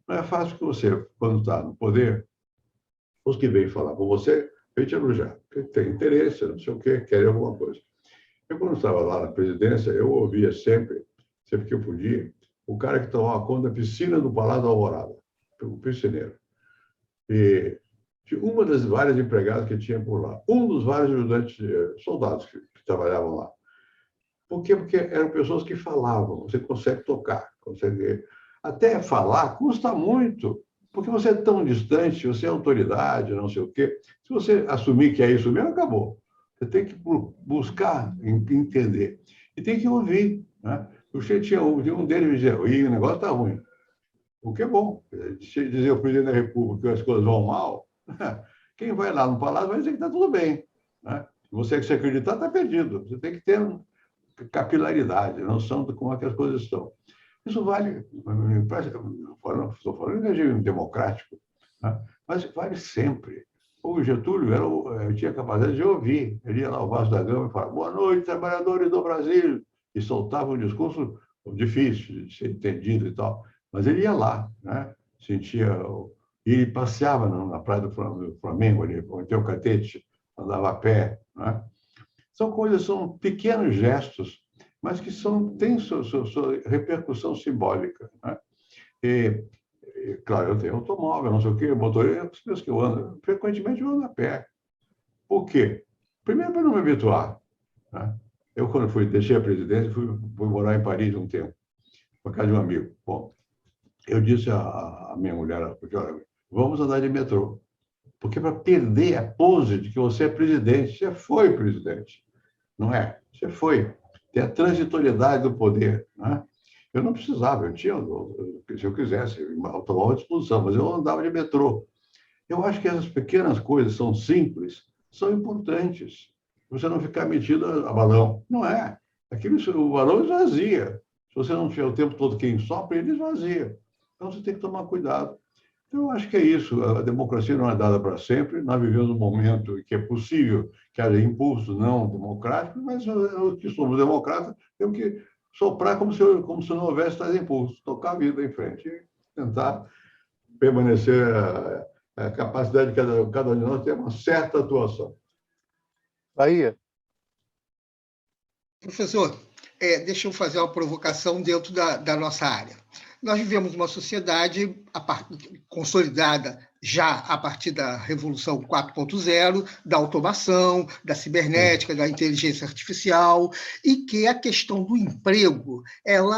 A: Não é fácil que você, quando está no poder, os que vêm falar com você, vêm te elogiar, porque tem interesse, não sei o quê, querem alguma coisa. Eu, quando estava lá na presidência, eu ouvia sempre que eu podia, o cara que tomava conta da piscina do Palácio da Alvorada, o piscineiro. E uma das várias empregadas que tinha por lá, um dos vários ajudantes, soldados que trabalhavam lá. Por quê? Porque eram pessoas que falavam, você consegue tocar, consegue... Até falar custa muito, porque você é tão distante, você é autoridade, não sei o quê. Se você assumir que é isso mesmo, acabou. Você tem que buscar entender. E tem que ouvir. Né? Tinha um deles que dizia, o negócio está ruim. O que é bom. Dizer ao presidente da República que as coisas vão mal, quem vai lá no palácio vai dizer que está tudo bem. Né? Você que se acreditar, está perdido. Você tem que ter capilaridade, noção de como é que as coisas estão. Isso vale, estou falando de regime democrático, né? Mas vale sempre. O Getúlio tinha capacidade de ouvir. Ele ia lá ao Vasco da Gama e falava, boa noite, trabalhadores do Brasil, e soltava um discurso difícil de ser entendido e tal. Mas ele ia lá, né? Sentia... E ele passeava na praia do Flamengo, ali, onde tem o Catete, andava a pé. Né? São coisas, são pequenos gestos, mas que têm sua repercussão simbólica. Né? E, claro, eu tenho automóvel, não sei o quê, motorista, que eu ando, frequentemente eu ando a pé. Por quê? Primeiro, para não me habituar. Né? Eu, quando deixei a presidência, fui morar em Paris um tempo, por casa de um amigo. Bom, eu disse à minha mulher, porque, olha, vamos andar de metrô. Porque para perder a pose de que você é presidente, você foi presidente, não é? Você foi. Tem a transitoriedade do poder. Né? Eu não precisava, eu tinha, se eu quisesse, automóvel à disposição, mas eu andava de metrô. Eu acho que essas pequenas coisas são simples, são importantes. Você não ficar metido a balão. Não é. O balão esvazia. Se você não tiver o tempo todo quem sopra, ele esvazia. Então, você tem que tomar cuidado. Então, eu acho que é isso. A democracia não é dada para sempre. Nós vivemos um momento em que é possível que haja impulsos não democráticos, mas os que somos democratas temos que soprar como se não houvesse tais impulsos, tocar a vida em frente e tentar permanecer a capacidade de cada um de nós ter uma certa atuação.
B: Bahia.
E: Professor, deixa eu fazer uma provocação dentro da nossa área. Nós vivemos uma sociedade consolidada já a partir da Revolução 4.0, da automação, da cibernética, da inteligência artificial, e que a questão do emprego, eu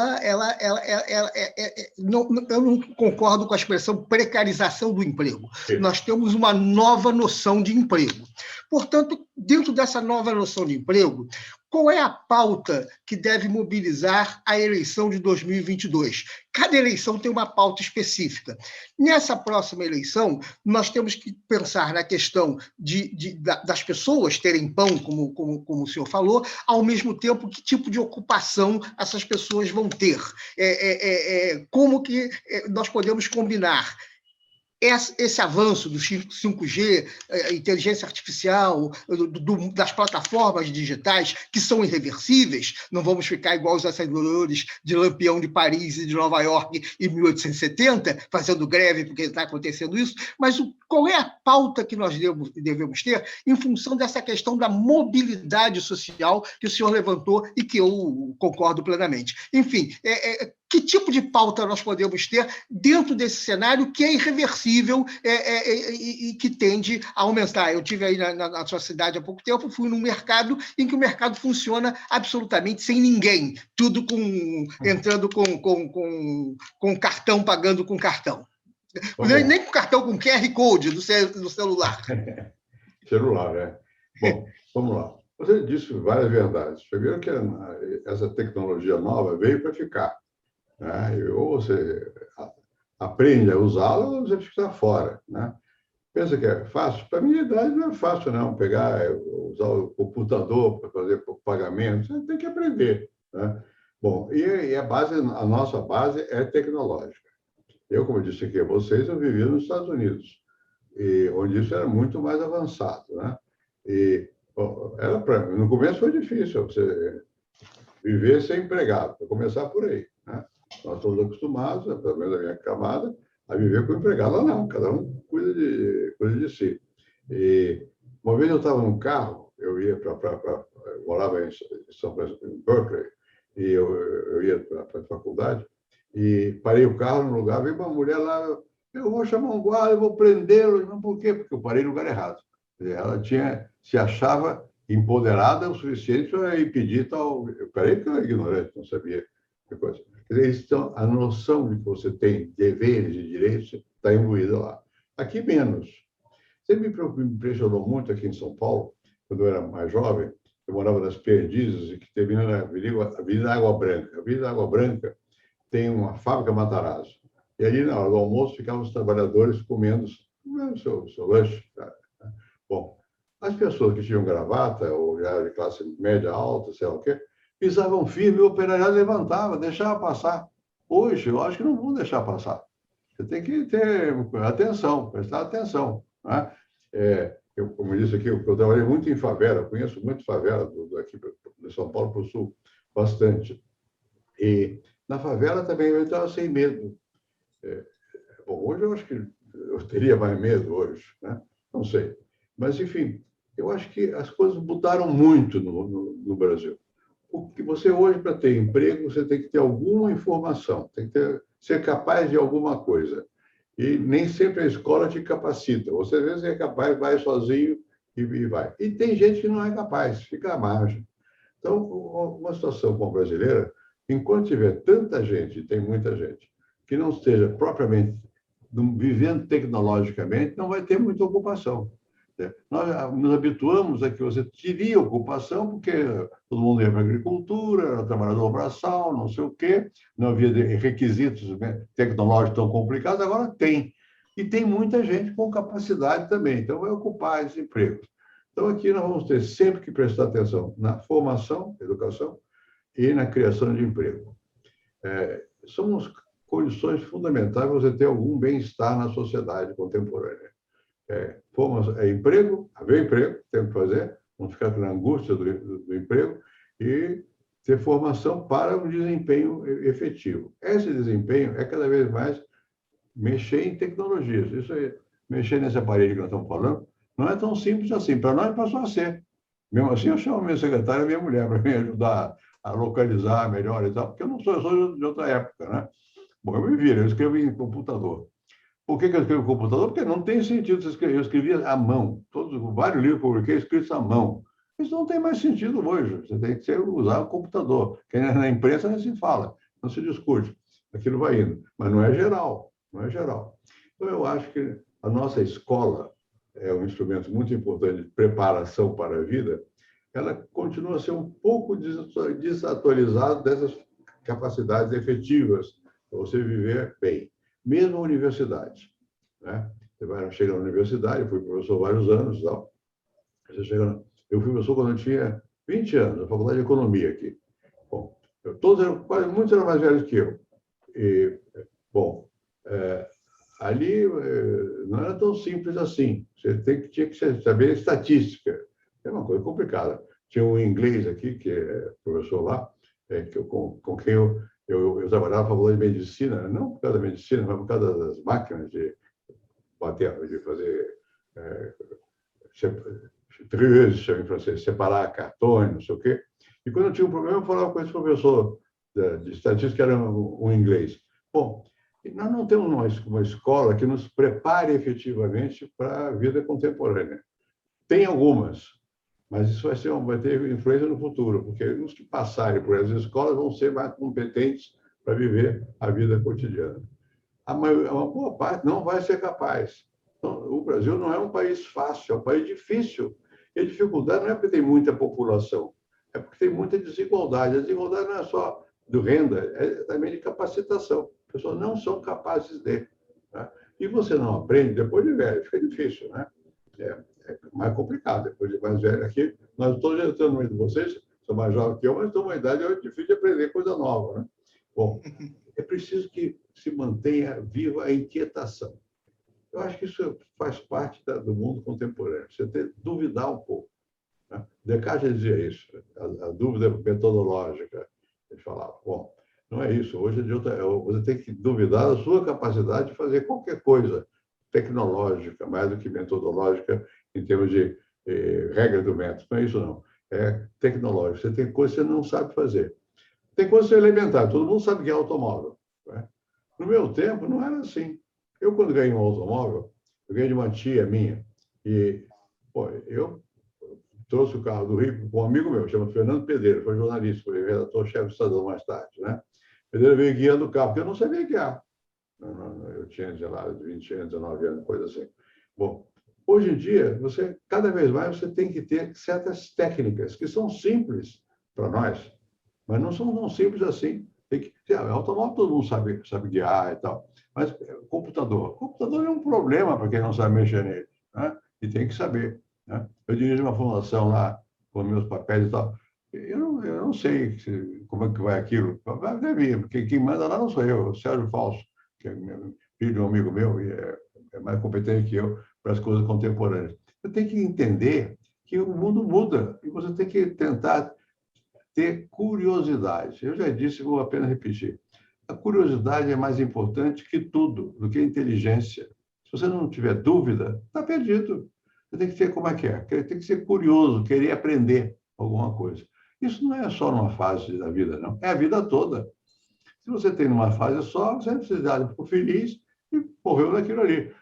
E: não concordo com a expressão precarização do emprego. Nós temos uma nova noção de emprego. Portanto, dentro dessa nova noção de emprego, qual é a pauta que deve mobilizar a eleição de 2022? Cada eleição tem uma pauta específica. Nessa próxima eleição, nós temos que pensar na questão das pessoas terem pão, como o senhor falou, ao mesmo tempo, que tipo de ocupação essas pessoas vão ter. Como que nós podemos combinar esse avanço do 5G, inteligência artificial, das plataformas digitais, que são irreversíveis, não vamos ficar igual os aceleradores de Lampião de Paris e de Nova York em 1870, fazendo greve porque está acontecendo isso, mas qual é a pauta que nós devemos ter em função dessa questão da mobilidade social que o senhor levantou e que eu concordo plenamente. Enfim, que tipo de pauta nós podemos ter dentro desse cenário que é irreversível e que tende a aumentar? Eu tive aí na sua cidade há pouco tempo, fui num mercado em que o mercado funciona absolutamente sem ninguém, tudo entrando com cartão, pagando com cartão. Nem com cartão, com QR Code do celular.
A: Celular, né? Bom, vamos lá. Você disse várias verdades. Primeiro que essa tecnologia nova veio para ficar. Né? Ou você aprende a usá-la ou você fica fora. Né? Pensa que é fácil? Para a minha idade não é fácil, não. Usar o computador para fazer pagamento. Você tem que aprender. Né? Bom, e a nossa base é tecnológica. Eu, como eu disse aqui a vocês, eu vivia nos Estados Unidos, onde isso era muito mais avançado. Né? No começo foi difícil você viver sem empregado, para começar por aí. Né? Nós estamos acostumados, pelo menos a minha camada, a viver com empregado. Lá não, cada um cuida de si. E uma vez eu estava num carro, eu ia eu morava em São Francisco, em Berkeley, e eu ia para a faculdade, e parei o carro no lugar, veio uma mulher lá, eu vou chamar um guarda, eu vou prendê-lo. Não, por quê? Porque eu parei no lugar errado. Ela se achava empoderada o suficiente para impedir tal... Eu parei porque eu era ignorante, não sabia que coisa. Quer dizer, a noção de que você tem deveres e direitos está imbuída lá. Aqui, menos. Sempre me impressionou muito aqui em São Paulo, quando eu era mais jovem, eu morava nas Perdizes, que termina na Avenida Água Branca. A Avenida Água Branca tem uma fábrica Matarazzo. E ali, na hora do almoço, ficavam os trabalhadores comendo o seu lanche. Bom, as pessoas que tinham gravata, ou já de classe média alta, sei lá o quê, pisavam firme, o operariado levantava, deixava passar. Hoje, eu acho que não vão deixar passar. Você tem que ter atenção, prestar atenção. Né? Como eu disse aqui, eu trabalhei muito em favela, conheço muito favela daqui de São Paulo para o Sul, bastante. E na favela também eu estava sem medo. Bom, hoje eu acho que eu teria mais medo hoje, né? Não sei. Mas, enfim, eu acho que as coisas mudaram muito no Brasil. Porque você hoje, para ter emprego, você tem que ter alguma informação, tem que ser capaz de alguma coisa. E nem sempre a escola te capacita. Você, às vezes, é capaz, vai sozinho e vai. E tem gente que não é capaz, fica à margem. Então, uma situação como a brasileira, enquanto tiver tanta gente, tem muita gente, que não esteja propriamente vivendo tecnologicamente, não vai ter muita ocupação. Nós nos habituamos a que você teria ocupação, porque todo mundo ia para a agricultura, era trabalhador braçal, não sei o quê, não havia requisitos tecnológicos tão complicados, agora tem. E tem muita gente com capacidade também, então vai ocupar esses empregos. Então, aqui nós vamos ter sempre que prestar atenção na formação, educação, e na criação de emprego. São as condições fundamentais para você ter algum bem-estar na sociedade contemporânea. Emprego, haver emprego, tem que fazer, não ficar na angústia do emprego, e ter formação para um desempenho efetivo. Esse desempenho é cada vez mais mexer em tecnologias. Isso aí, mexer nesse aparelho que nós estamos falando, não é tão simples assim. Para nós passou a ser. Mesmo assim, eu chamo minha secretária, minha mulher, para me ajudar a localizar melhor e tal, porque eu sou de outra época, né? Bom, eu me viro, eu escrevo em computador. Por que eu escrevo em computador? Porque não tem sentido você escrever. Eu escrevia à mão. Vários livros que eu publiquei escritos à mão. Isso não tem mais sentido hoje. Você tem que usar o computador. Porque na imprensa não se fala, não se discute. Aquilo vai indo. Mas não é geral. Não é geral. Então, eu acho que a nossa escola é um instrumento muito importante de preparação para a vida. Ela continua a ser um pouco desatualizada dessas capacidades efetivas para você viver bem. Mesmo a universidade. Né? Você chega na universidade, eu fui professor há vários anos. Tal. Eu fui professor quando eu tinha 20 anos, na Faculdade de Economia aqui. Bom, muitos eram mais velhos que eu. E, bom, ali não era tão simples assim. Você tinha que saber estatística. É uma coisa complicada. Tinha um inglês aqui, que é professor lá, com quem eu trabalhava a favor de medicina, não por causa da medicina, mas por causa das máquinas de fazer trieuses, chama em francês, separar cartões, não sei o quê. E quando eu tinha um problema, eu falava com esse professor de estatística, que era um inglês. Bom, nós não temos uma escola que nos prepare efetivamente para a vida contemporânea. Tem algumas, mas isso vai ter influência no futuro, porque os que passarem por essas escolas vão ser mais competentes para viver a vida cotidiana. Uma boa parte não vai ser capaz. Então, o Brasil não é um país fácil, é um país difícil. E a dificuldade não é porque tem muita população, é porque tem muita desigualdade. A desigualdade não é só de renda, é também de capacitação. As pessoas não são capazes de. Né? E você não aprende depois de velho, fica difícil, né? É mais complicado. Depois de mais velho aqui, nós todos entrando no meio de vocês, são mais jovens que eu, mas estão uma idade difícil de aprender coisa nova, né? Bom, é preciso que se mantenha viva a inquietação. Eu acho que isso faz parte do mundo contemporâneo. Você tem que duvidar um pouco. Né? Descartes dizia isso, a dúvida metodológica. Ele falava, bom, não é isso. Hoje você tem que duvidar da sua capacidade de fazer qualquer coisa tecnológica, mais do que metodológica, em termos de regra do método. Não é isso, não. É tecnológico. Você tem coisas que você não sabe fazer. Tem coisas elementares. Todo mundo sabe que é automóvel. Né? No meu tempo, não era assim. Eu, quando ganhei um automóvel, eu ganhei de uma tia minha. E eu trouxe o carro do Rio com um amigo meu, chama Fernando Pedreira, foi jornalista, foi redator-chefe do Estadão mais tarde. Né? Pedreira veio guiando o carro, porque eu não sabia guiar. Eu tinha, sei lá, 20 anos, 19 anos, coisa assim. Bom, hoje em dia, cada vez mais você tem que ter certas técnicas que são simples para nós, mas não são tão simples assim. Automóvel todo mundo sabe guiar e tal, mas computador é um problema para quem não sabe mexer nele, né? E tem que saber. Né? Eu dirijo uma fundação lá com meus papéis e tal. Eu não sei como é que vai aquilo. Deve ir, porque quem manda lá não sou eu, o Sérgio Falso, que é filho de um amigo meu e é mais competente que eu para as coisas contemporâneas. Eu tenho que entender que o mundo muda e você tem que tentar ter curiosidade. Eu já disse, vou apenas repetir. A curiosidade é mais importante que tudo, do que a inteligência. Se você não tiver dúvida, está perdido. Você tem que ter como é que é. Tem que ser curioso, querer aprender alguma coisa. Isso não é só numa fase da vida, não. É a vida toda. Se você tem numa fase só, você ficou feliz e morreu naquilo ali.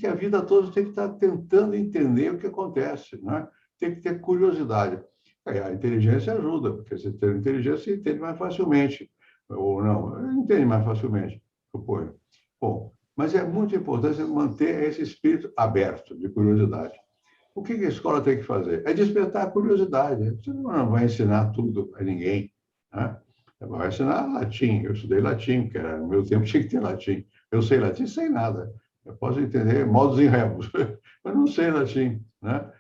A: A vida toda você tem que estar tentando entender o que acontece. Não é? Tem que ter curiosidade. A inteligência ajuda, porque você tem inteligência, você entende mais facilmente. Ou não, entende mais facilmente, suponho. Bom, mas é muito importante manter esse espírito aberto, de curiosidade. O que a escola tem que fazer? É despertar a curiosidade. Você não vai ensinar tudo a ninguém. Né? Vai ensinar latim. Eu estudei latim, porque no meu tempo tinha que ter latim. Eu sei latim sem nada. Eu posso entender modos e rebus, mas não sei latim. Né?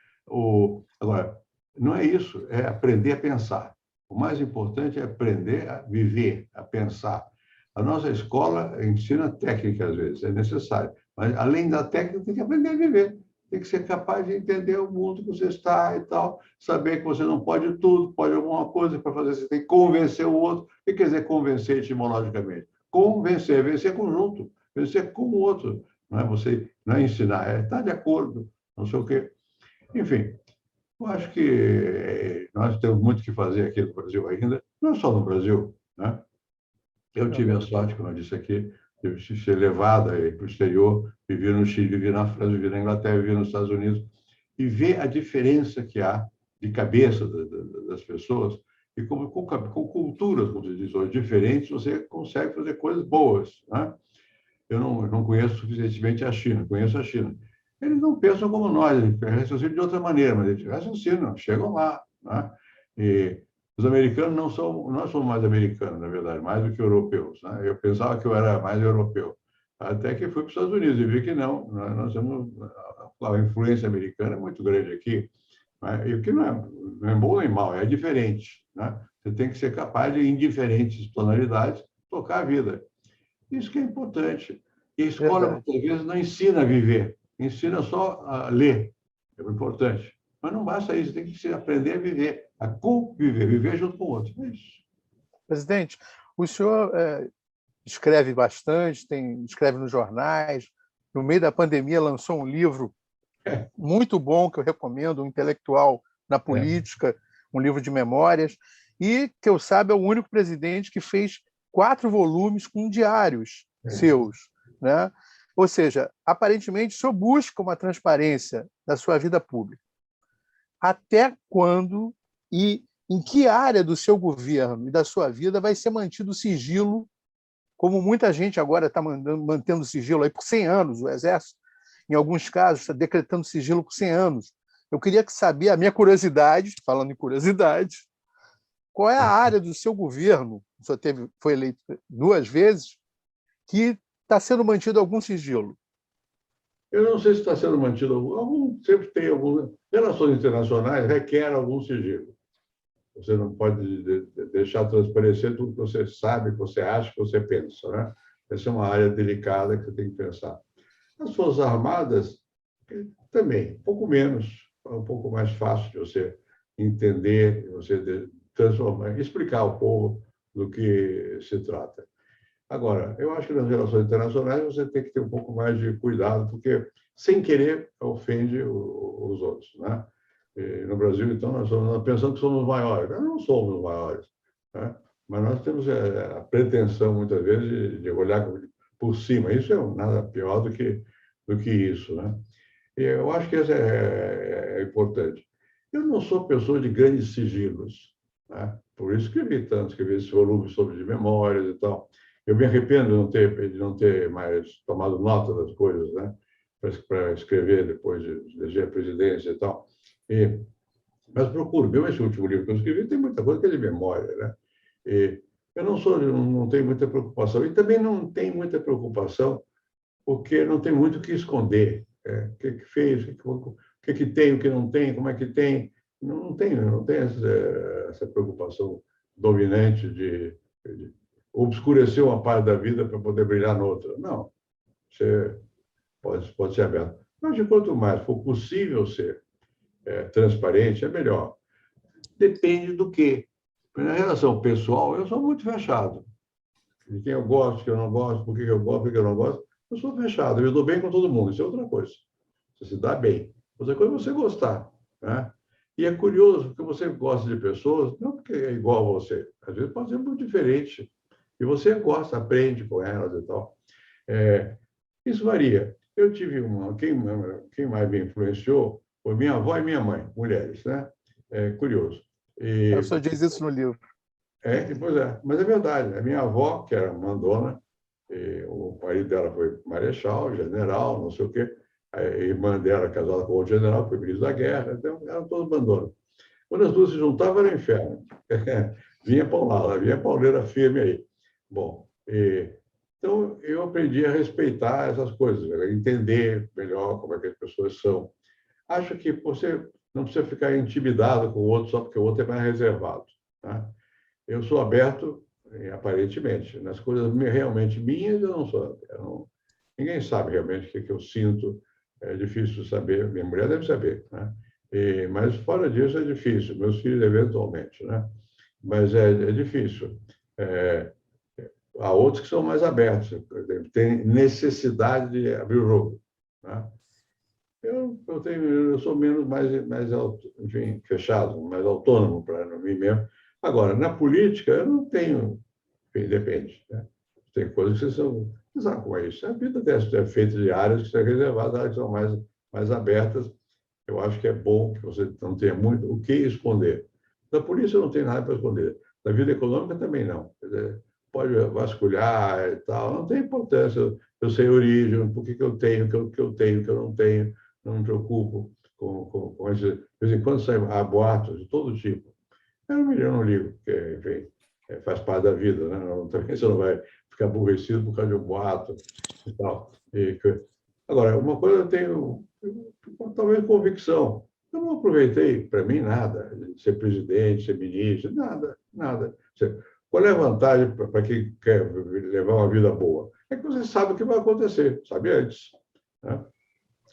A: Agora, não é isso, é aprender a pensar. O mais importante é aprender a viver, a pensar. A nossa escola ensina técnica, às vezes, é necessário. Mas, além da técnica, tem que aprender a viver. Tem que ser capaz de entender o mundo que você está e tal, saber que você não pode tudo, pode alguma coisa para fazer, você tem que convencer o outro. O que quer dizer convencer etimologicamente? Convencer, vencer conjunto, vencer com o outro. Não é você não é ensinar, é estar de acordo, não sei o quê. Enfim, eu acho que nós temos muito que fazer aqui no Brasil ainda, não só no Brasil. Né? Eu tive a sorte, como eu disse aqui, de ser levado para o exterior, vivi no Chile, vivi na França, vivi na Inglaterra, vivi nos Estados Unidos, e ver a diferença que há de cabeça das pessoas, e com culturas, como se diz hoje, diferentes, você consegue fazer coisas boas. Né? Eu não conheço suficientemente a China, conheço a China. Eles não pensam como nós, eles raciocinam de outra maneira, mas eles raciocinam, chegam lá. Né? E os americanos nós somos mais americanos, na verdade, mais do que europeus. Né? Eu pensava que eu era mais europeu, até que fui para os Estados Unidos e vi que não. Nós temos a influência americana é muito grande aqui, né? E o que não é bom nem mal, é diferente. Né? Você tem que ser capaz de, em diferentes tonalidades, tocar a vida. Isso que é importante. E a escola,
B: Verdade.
A: muitas vezes, não ensina a viver, ensina só a ler, é o importante. Mas não basta isso, tem que aprender a viver, a conviver, viver junto com o outro. É isso.
B: Presidente, o senhor escreve bastante, escreve nos jornais. No meio da pandemia, lançou um livro muito bom, que eu recomendo, um intelectual na política, um livro de memórias, e, que eu saiba, é o único presidente que fez 4 volumes com diários seus, né? Ou seja, aparentemente, o senhor busca uma transparência da sua vida pública. Até quando e em que área do seu governo e da sua vida vai ser mantido o sigilo, como muita gente agora está mantendo sigilo aí por 100 anos, o Exército, em alguns casos, está decretando sigilo por 100 anos. Eu queria saber, a minha curiosidade, falando em curiosidade, qual é a área do seu governo, o senhor foi eleito 2 vezes, que está sendo mantido algum sigilo?
A: Eu não sei se está sendo mantido sempre tem algum. Relações internacionais requer algum sigilo. Você não pode deixar transparecer tudo que você sabe, que você acha, que você pensa, né? Essa é uma área delicada que você tem que pensar. As Forças Armadas também, um pouco menos, um pouco mais fácil de você entender, de você transformar, explicar ao povo do que se trata. Agora, eu acho que nas relações internacionais você tem que ter um pouco mais de cuidado, porque, sem querer, ofende os outros, né? E no Brasil, então, nós pensamos que somos maiores. Nós não somos maiores, né? Mas nós temos a pretensão, muitas vezes, de olhar por cima. Isso é nada pior do que isso, né? E eu acho que isso é importante. Eu não sou pessoa de grandes sigilos, né? Por isso escrevi esse volume sobre de memórias e tal. Eu me arrependo de não ter mais tomado nota das coisas, né? Para escrever depois de eleger a presidência e tal. Mas procuro. Esse último livro que eu escrevi tem muita coisa que é de memória, né? Eu não tenho muita preocupação. E também não tenho muita preocupação porque não tem muito o que esconder. O que fez, o que tem, o que não tem, como é que tem. Não tenho essa preocupação dominante de obscurecer uma parte da vida para poder brilhar noutra. Não. Você pode ser aberto. Mas, de quanto mais for possível ser transparente, é melhor. Depende do quê? Na relação pessoal, eu sou muito fechado. De quem eu gosto, que eu não gosto, por que eu gosto, por que eu não gosto. Eu sou fechado, eu me dou bem com todo mundo, isso é outra coisa. Você se dá bem. Outra coisa é você gostar, né? E é curioso, porque você gosta de pessoas, não porque é igual a você, às vezes pode ser muito diferente. E você gosta, aprende com elas e tal. Isso varia. Eu tive quem mais me influenciou foi minha avó e minha mãe, mulheres, né? É curioso.
B: O senhor diz isso no livro.
A: Pois é, mas é verdade. A minha avó, que era mandona, o marido dela foi marechal, general, não sei o quê. A irmã dela, casada com outro general, foi ministro da guerra. Então, eram todos mandonas. Quando as duas se juntavam, era um inferno. Vinha paulada, vinha pauleira firme aí. Bom, então eu aprendi a respeitar essas coisas, a entender melhor como é que as pessoas são. Acho que você não precisa ficar intimidado com o outro só porque o outro é mais reservado, tá? Eu sou aberto, aparentemente. Nas coisas realmente minhas, eu não sou. Ninguém sabe realmente o que eu sinto. É difícil saber. Minha mulher deve saber, né? Mas fora disso é difícil. Meus filhos, eventualmente, né? Mas é difícil. Há outros que são mais abertos. Tem necessidade de abrir o jogo, né? Eu sou mais enfim, fechado, mais autônomo para mim mesmo. Agora, na política, eu não tenho. Enfim, depende, né? Tem coisas que são. Você sabe como é isso? A vida é feita de áreas que são reservadas, áreas que são mais abertas. Eu acho que é bom que você não tenha muito o que esconder. Da polícia, eu não tenho nada para esconder. Da vida econômica, também não. Quer dizer, pode vasculhar e tal. Não tem importância. Eu sei a origem, por que eu tenho, o que eu tenho, o que eu não tenho. Não me preocupo com esse. De vez em quando saem boatos de todo tipo. Eu não ligo, porque, enfim, faz parte da vida, né? Também você não vai ficar aborrecido por causa de um boato e tal. Agora, uma coisa eu tenho, talvez, convicção. Eu não aproveitei, para mim, nada. Ser presidente, ser ministro, nada. Qual é a vantagem para quem quer levar uma vida boa? É que você sabe o que vai acontecer, sabe antes, né?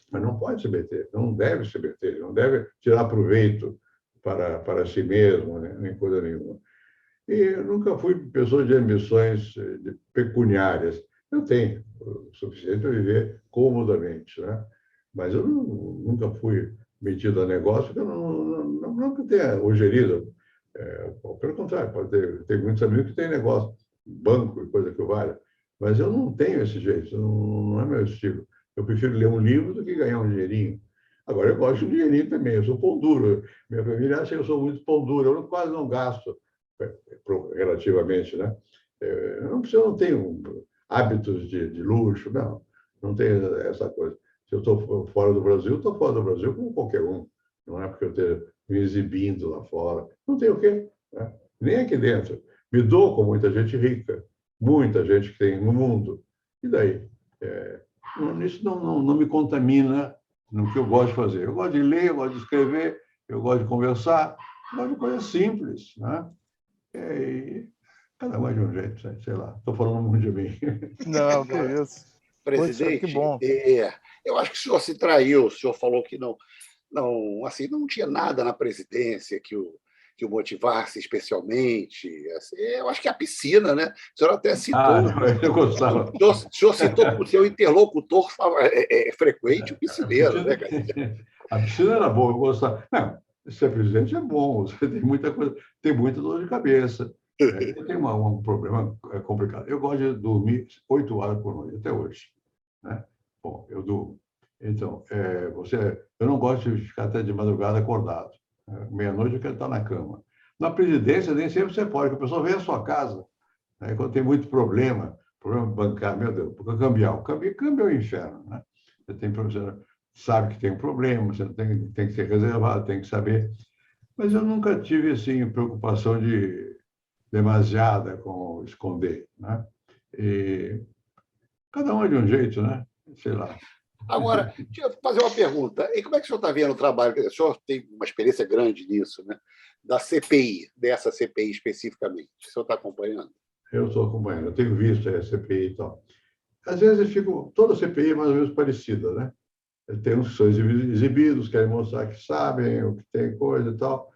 A: Mas não pode se meter, não deve se meter, não deve tirar proveito para si mesmo, né? Nem coisa nenhuma. E eu nunca fui pessoa de ambições pecuniárias. Eu tenho o suficiente para viver comodamente, né? Mas eu nunca fui metido a negócio, eu nunca tenha ojerido. Pelo contrário, pode ter muitos amigos que têm negócio, banco e coisa que valha. Mas eu não tenho esse jeito, não é meu estilo. Eu prefiro ler um livro do que ganhar um dinheirinho. Agora, eu gosto de um dinheirinho também, eu sou pão duro. Minha família acha que eu sou muito pão duro, eu quase não gasto relativamente, né? Eu não tenho hábitos de luxo, não tenho essa coisa. Se eu estou fora do Brasil, estou fora do Brasil como qualquer um. Não é porque eu esteja me exibindo lá fora. Não tem o quê, né? Nem aqui dentro. Me dou com muita gente rica, muita gente que tem no mundo. E daí? Isso não me contamina no que eu gosto de fazer. Eu gosto de ler, eu gosto de escrever, eu gosto de conversar, eu gosto de coisas simples, né? E cada um é de um jeito, sei lá. Estou falando muito de mim.
B: Não, que isso.
D: Presidente,
B: que bom.
D: Eu acho que o senhor se traiu, o senhor falou que assim, não tinha nada na presidência que o motivasse especialmente. Assim, eu acho que a piscina, né? O senhor até citou.
A: Eu gostava.
D: O senhor citou que o seu interlocutor frequente, o piscineiro, né?
A: A piscina era boa, eu gostava. Não, ser presidente é bom, você tem muita coisa, tem muita dor de cabeça. Tem um problema complicado. Eu gosto de dormir 8 horas por noite, até hoje, né? Bom, eu durmo. Então, eu não gosto de ficar até de madrugada acordado. Meia-noite eu quero estar na cama. Na presidência, nem sempre você pode, porque a pessoa vem à sua casa, né? Quando tem muito problema bancário, meu Deus, porque cambiar. Câmbio é o inferno, né? Você sabe que tem um problema, você tem que ser reservado, tem que saber. Mas eu nunca tive, assim, preocupação demasiada com esconder, né? E cada um é de um jeito, né? Sei lá.
D: Agora, deixa eu fazer uma pergunta. E como é que o senhor está vendo o trabalho? O senhor tem uma experiência grande nisso, né? Da CPI, dessa CPI especificamente. O senhor está acompanhando?
A: Eu estou acompanhando, eu tenho visto a CPI e tal. Às vezes toda a CPI é mais ou menos parecida, né? Tem uns que são exibidos, querem mostrar que sabem, o que tem coisa e tal.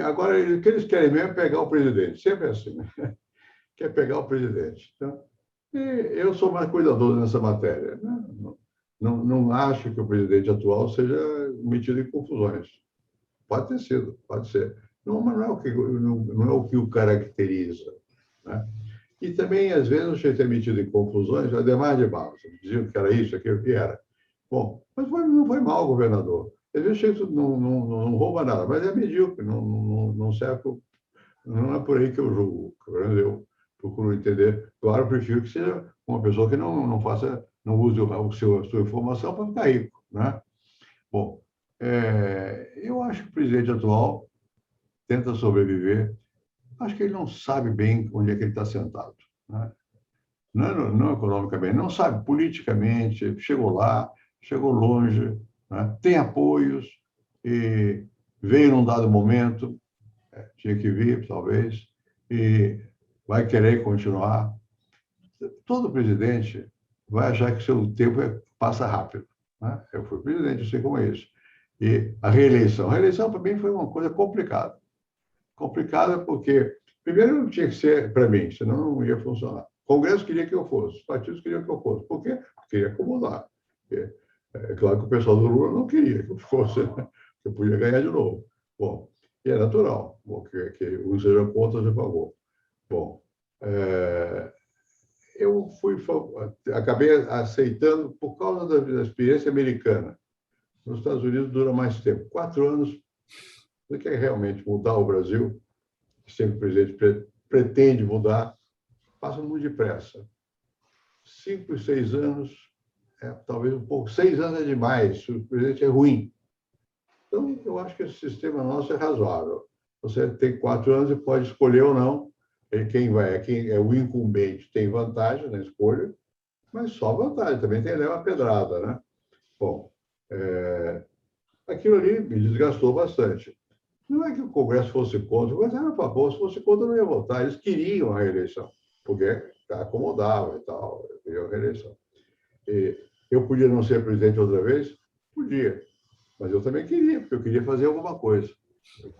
A: Agora, o que eles querem mesmo é pegar o presidente. Sempre é assim, né? Quer pegar o presidente. Então, eu sou mais cuidadoso nessa matéria, né? Não acho que o presidente atual seja metido em confusões. Pode ter sido, pode ser. Não, mas não é o que o caracteriza, né? E também, às vezes, o chefe é metido em confusões, ademais de mal. Diziam que era isso, aquilo que era. Bom, mas não foi mal, governador. Às vezes o chefe não rouba nada, mas é medíocre, não serve. Não é por aí que eu julgo. Eu procuro entender. Claro, eu prefiro que seja uma pessoa que não use a sua informação para ficar rico, né? Bom, eu acho que o presidente atual tenta sobreviver. Acho que ele não sabe bem onde é que ele está sentado, né? Não economicamente, não sabe politicamente, chegou lá, chegou longe, né? Tem apoios, e veio num dado momento, tinha que vir, talvez, e vai querer continuar. Todo presidente vai achar que seu tempo passa rápido, né? Eu fui presidente, eu sei como é isso. E a reeleição para mim foi uma coisa complicada. Complicada porque, primeiro, não tinha que ser para mim, senão não ia funcionar. O Congresso queria que eu fosse, os partidos queriam que eu fosse. Por quê? Porque queria acomodar. É claro que o pessoal do Lula não queria que eu fosse, né? Eu podia ganhar de novo. Bom, e é natural que uns sejam contra, outros a favor. Bom, eu acabei aceitando por causa da experiência americana. Nos Estados Unidos dura mais tempo. 4 anos, você quer realmente mudar o Brasil, sempre o presidente pretende mudar, passa muito depressa. 5 e 6 anos, talvez um pouco. 6 anos é demais, se o presidente é ruim. Então, eu acho que esse sistema nosso é razoável. Você tem 4 anos e pode escolher ou não. Quem é o incumbente tem vantagem na escolha, mas só vantagem, também leva a pedrada, né? Bom, aquilo ali me desgastou bastante. Não é que o Congresso fosse contra, o Congresso era a favor, se fosse contra, não ia votar. Eles queriam a reeleição, porque acomodava e tal, queriam a reeleição. E eu podia não ser presidente outra vez? Podia, mas eu também queria, porque eu queria fazer alguma coisa. Eu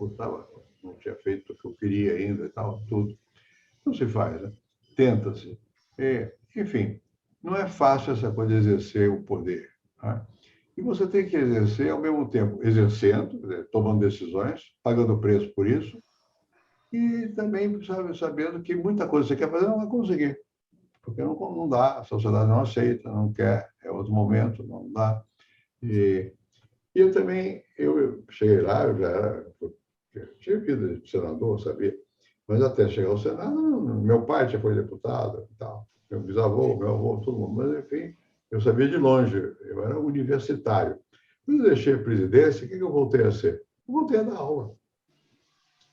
A: não tinha feito o que eu queria ainda e tal, tudo. Não se faz, né? Tenta-se. Enfim, não é fácil essa coisa de exercer o poder. Né? E você tem que exercer ao mesmo tempo, exercendo, tomando decisões, pagando preço por isso, e também sabendo que muita coisa que você quer fazer não vai conseguir, porque não dá, a sociedade não aceita, não quer, é outro momento, não dá. E eu também, eu cheguei lá, eu tinha vida de senador, sabia? Mas até chegar ao Senado, meu pai já foi deputado e tal, meu bisavô, meu avô, todo mundo. Mas, enfim, eu sabia de longe, eu era universitário. Quando eu deixei a presidência, o que eu voltei a ser? Eu voltei a dar aula.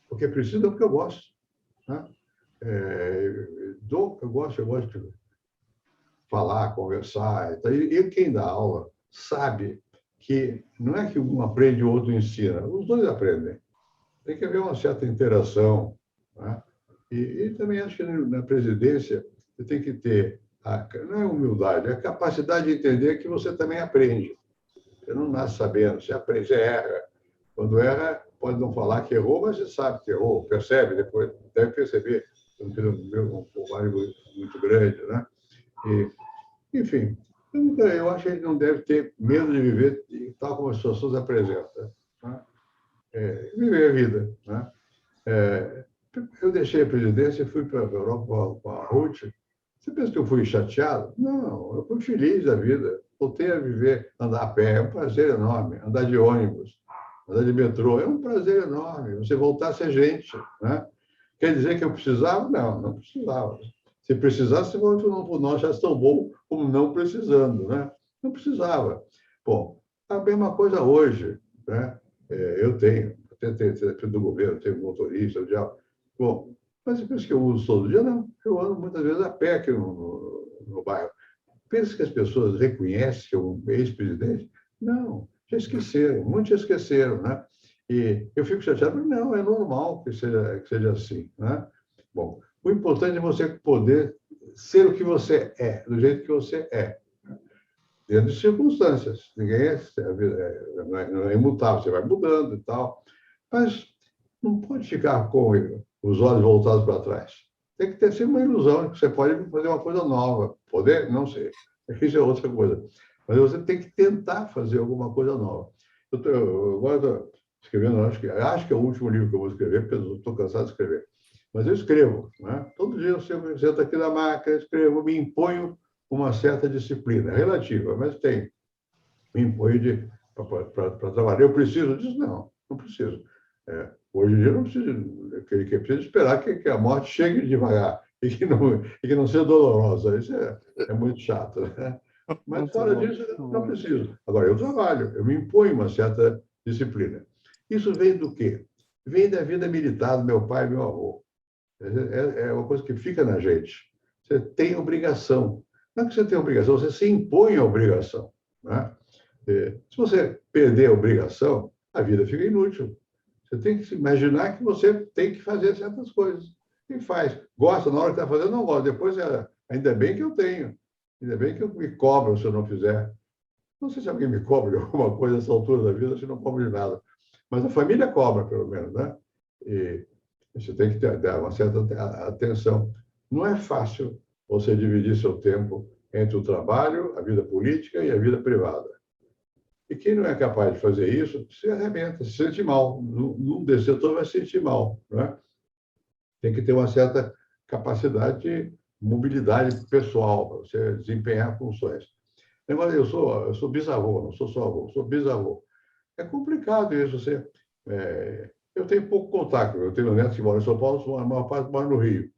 A: Porque preciso, é porque eu gosto. Né? Eu gosto de falar, conversar. E quem dá aula sabe que não é que um aprende e o outro ensina, os dois aprendem. Tem que haver uma certa interação. Né? E também acho que na presidência você tem que ter, não é humildade, é a capacidade de entender que você também aprende. Você não nasce sabendo, você aprende, você erra. Quando erra, pode não falar que errou, mas você sabe que errou, percebe, depois deve perceber. Você não fez um trabalho muito grande. Né? Enfim, eu acho que ele não deve ter medo de viver tal como as pessoas apresentam. Né? Viver a vida. Né? Eu deixei a presidência e fui para a Europa com a Ruth. Você pensa que eu fui chateado? Não, eu fui feliz da vida. Voltei a viver, andar a pé, é um prazer enorme. Andar de ônibus, andar de metrô, é um prazer enorme. Você voltar a ser gente. Né? Quer dizer que eu precisava? Não, não precisava. Se precisasse, nós já tão bom como não precisando. Né? Não precisava. Bom, a mesma coisa hoje. Né? Eu tenho do governo, tenho motorista, o diabo. Bom, mas você pensa que eu uso todo dia? Não. Eu ando muitas vezes a pé aqui no bairro. Pensa que as pessoas reconhecem que é um ex-presidente? Não, já esqueceram, muitos já esqueceram, né? E eu fico chateado, mas não, é normal que seja assim, né? Bom, o importante é você poder ser o que você é, do jeito que você é, dentro de circunstâncias. Ninguém não é imutável, você vai mudando e tal, mas não pode ficar com os olhos voltados para trás. Tem que ter sempre uma ilusão de que você pode fazer uma coisa nova. Poder? Não sei. Isso é outra coisa. Mas você tem que tentar fazer alguma coisa nova. Agora estou escrevendo, acho que é o último livro que eu vou escrever, porque eu estou cansado de escrever. Mas eu escrevo. Né? Todo dia eu sento aqui na máquina, escrevo, me imponho uma certa disciplina, relativa, mas tem. Me imponho para trabalhar. Eu preciso disso? Não, não preciso. Hoje em dia, não precisa, que precisa esperar que a morte chegue devagar e que não seja dolorosa. Isso é muito chato. Né? Mas, fora disso, não preciso. Agora, eu trabalho, eu me imponho uma certa disciplina. Isso vem do quê? Vem da vida militar do meu pai e meu avô. É uma coisa que fica na gente. Você tem obrigação. Não é que você tem obrigação, você se impõe a obrigação. Né? Se você perder a obrigação, a vida fica inútil. Você tem que se imaginar que você tem que fazer certas coisas. E faz. Gosta na hora que está fazendo, não gosta. Depois, ainda bem que eu tenho. Ainda bem que eu me cobro se eu não fizer. Não sei se alguém me cobra de alguma coisa nessa altura da vida, se não cobro de nada. Mas a família cobra, pelo menos, né? E você tem que dar uma certa atenção. Não é fácil você dividir seu tempo entre o trabalho, a vida política e a vida privada. E quem não é capaz de fazer isso, se arrebenta, se sente mal. Num desse setor vai se sentir mal. Né? Tem que ter uma certa capacidade de mobilidade pessoal para você desempenhar funções. Agora, eu sou bisavô, não sou só avô, sou bisavô. É complicado isso. Eu tenho pouco contato. Eu tenho netos que moram em São Paulo, a maior parte mora no Rio.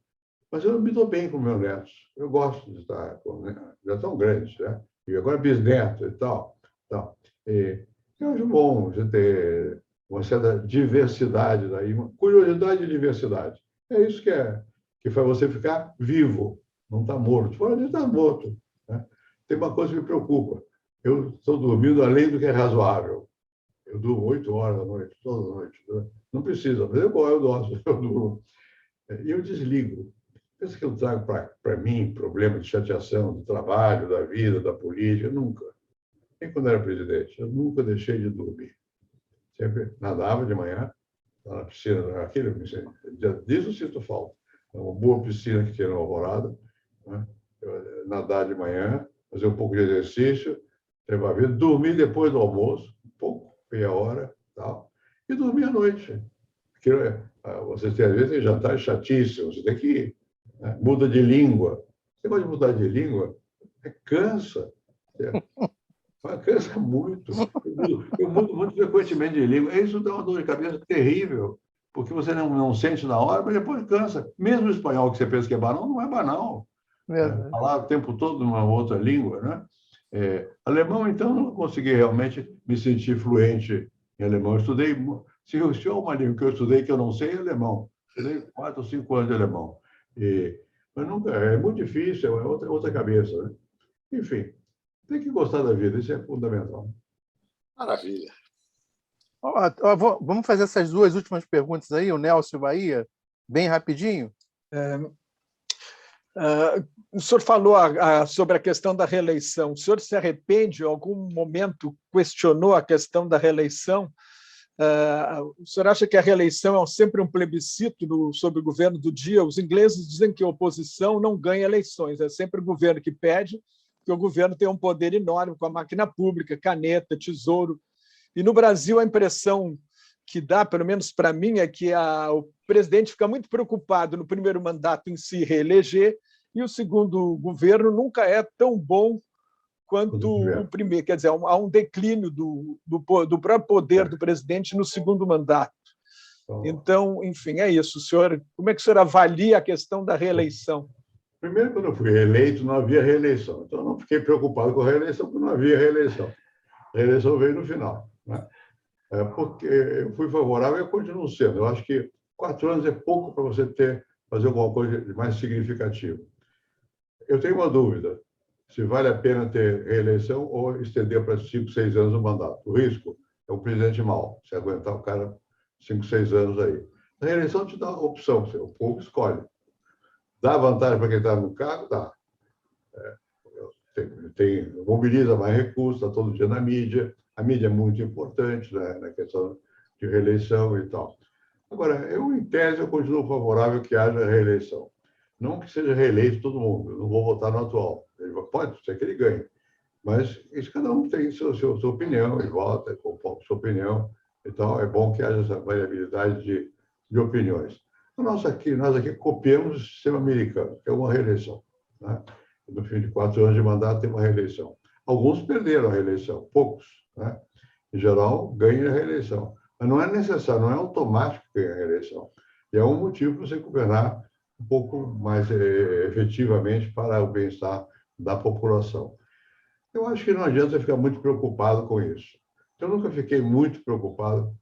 A: Mas eu me dou bem com meus netos. Eu gosto de estar com netos. Já estão grandes, né? E agora bisnetos e tal. Eu acho bom você ter uma certa diversidade daí, uma curiosidade e diversidade. É isso que faz você ficar vivo, não está morto. Fora disso, está morto. Né? Tem uma coisa que me preocupa. Eu estou dormindo além do que é razoável. Eu durmo 8 horas da noite, toda noite. Não precisa, mas eu gosto, eu durmo. E eu desligo. Pensa que eu trago para mim problema de chateação do trabalho, da vida, da política? Nunca. Nem quando era presidente. Eu nunca deixei de dormir. Sempre nadava de manhã, na piscina, disso eu sinto falta. Uma boa piscina que tinha na Alvorada, né? Nadar de manhã, fazer um pouco de exercício, levar a vida, dormir depois do almoço, um pouco, meia hora, tal, e dormir à noite. Porque vocês têm, às vezes, tem jantares chatíssimos, você tem que ir, né? Muda de língua. Você pode mudar de língua, cansa. Cansa muito. Eu mudo muito frequentemente de língua. Isso dá uma dor de cabeça terrível, porque você não sente na hora, mas depois cansa. Mesmo o espanhol, que você pensa que é banal, não é banal. Falar o tempo todo numa outra língua, né? Alemão, então, não consegui realmente me sentir fluente em alemão. Eu estudei, se há uma língua que eu estudei que eu não sei, é alemão. Estudei 4 ou 5 anos de alemão. Mas nunca, é muito difícil, é outra cabeça, né? Enfim, tem que gostar da vida, isso é fundamental.
D: Maravilha.
B: Vamos fazer essas 2 últimas perguntas aí, o Nelson Bahia, bem rapidinho.
C: O senhor falou sobre a questão da reeleição. O senhor se arrepende, em algum momento questionou a questão da reeleição? O senhor acha que a reeleição é sempre um plebiscito sobre o governo do dia? Os ingleses dizem que a oposição não ganha eleições, é sempre o governo que pede, que o governo tem um poder enorme com a máquina pública, caneta, tesouro. E no Brasil a impressão que dá, pelo menos para mim, é que o presidente fica muito preocupado no primeiro mandato em se reeleger e o segundo governo nunca é tão bom quanto o primeiro. Quer dizer, há um declínio do próprio poder do presidente no segundo mandato. Então, enfim, é isso. Como é que o senhor avalia a questão da reeleição?
A: Primeiro, quando eu fui reeleito, não havia reeleição. Então, eu não fiquei preocupado com a reeleição, porque não havia reeleição. A reeleição veio no final, né? Porque eu fui favorável e eu continuo sendo. Eu acho que 4 anos é pouco para você fazer alguma coisa de mais significativo. Eu tenho uma dúvida, se vale a pena ter reeleição ou estender para 5, 6 anos o mandato. O risco é o presidente mau, se aguentar o cara 5, 6 anos aí. A reeleição te dá opção, o povo escolhe. Dá vantagem para quem está no cargo? Dá. Mobiliza mais recursos, está todo dia na mídia. A mídia é muito importante, né, na questão de reeleição e tal. Agora, em tese, eu continuo favorável que haja reeleição. Não que seja reeleito todo mundo, eu não vou votar no atual. Pode ser que ele ganhe, mas isso cada um tem sua opinião, ele vota conforme sua opinião. Então, é bom que haja essa variabilidade de opiniões. Nós aqui copiamos o sistema americano, que é uma reeleição, né? No fim de 4 anos de mandato tem uma reeleição. Alguns perderam a reeleição, poucos, né? Em geral, ganham a reeleição. Mas não é necessário, não é automático ganhar a reeleição. E é um motivo para você governar um pouco mais efetivamente para o bem-estar da população. Eu acho que não adianta ficar muito preocupado com isso. Eu nunca fiquei muito preocupado.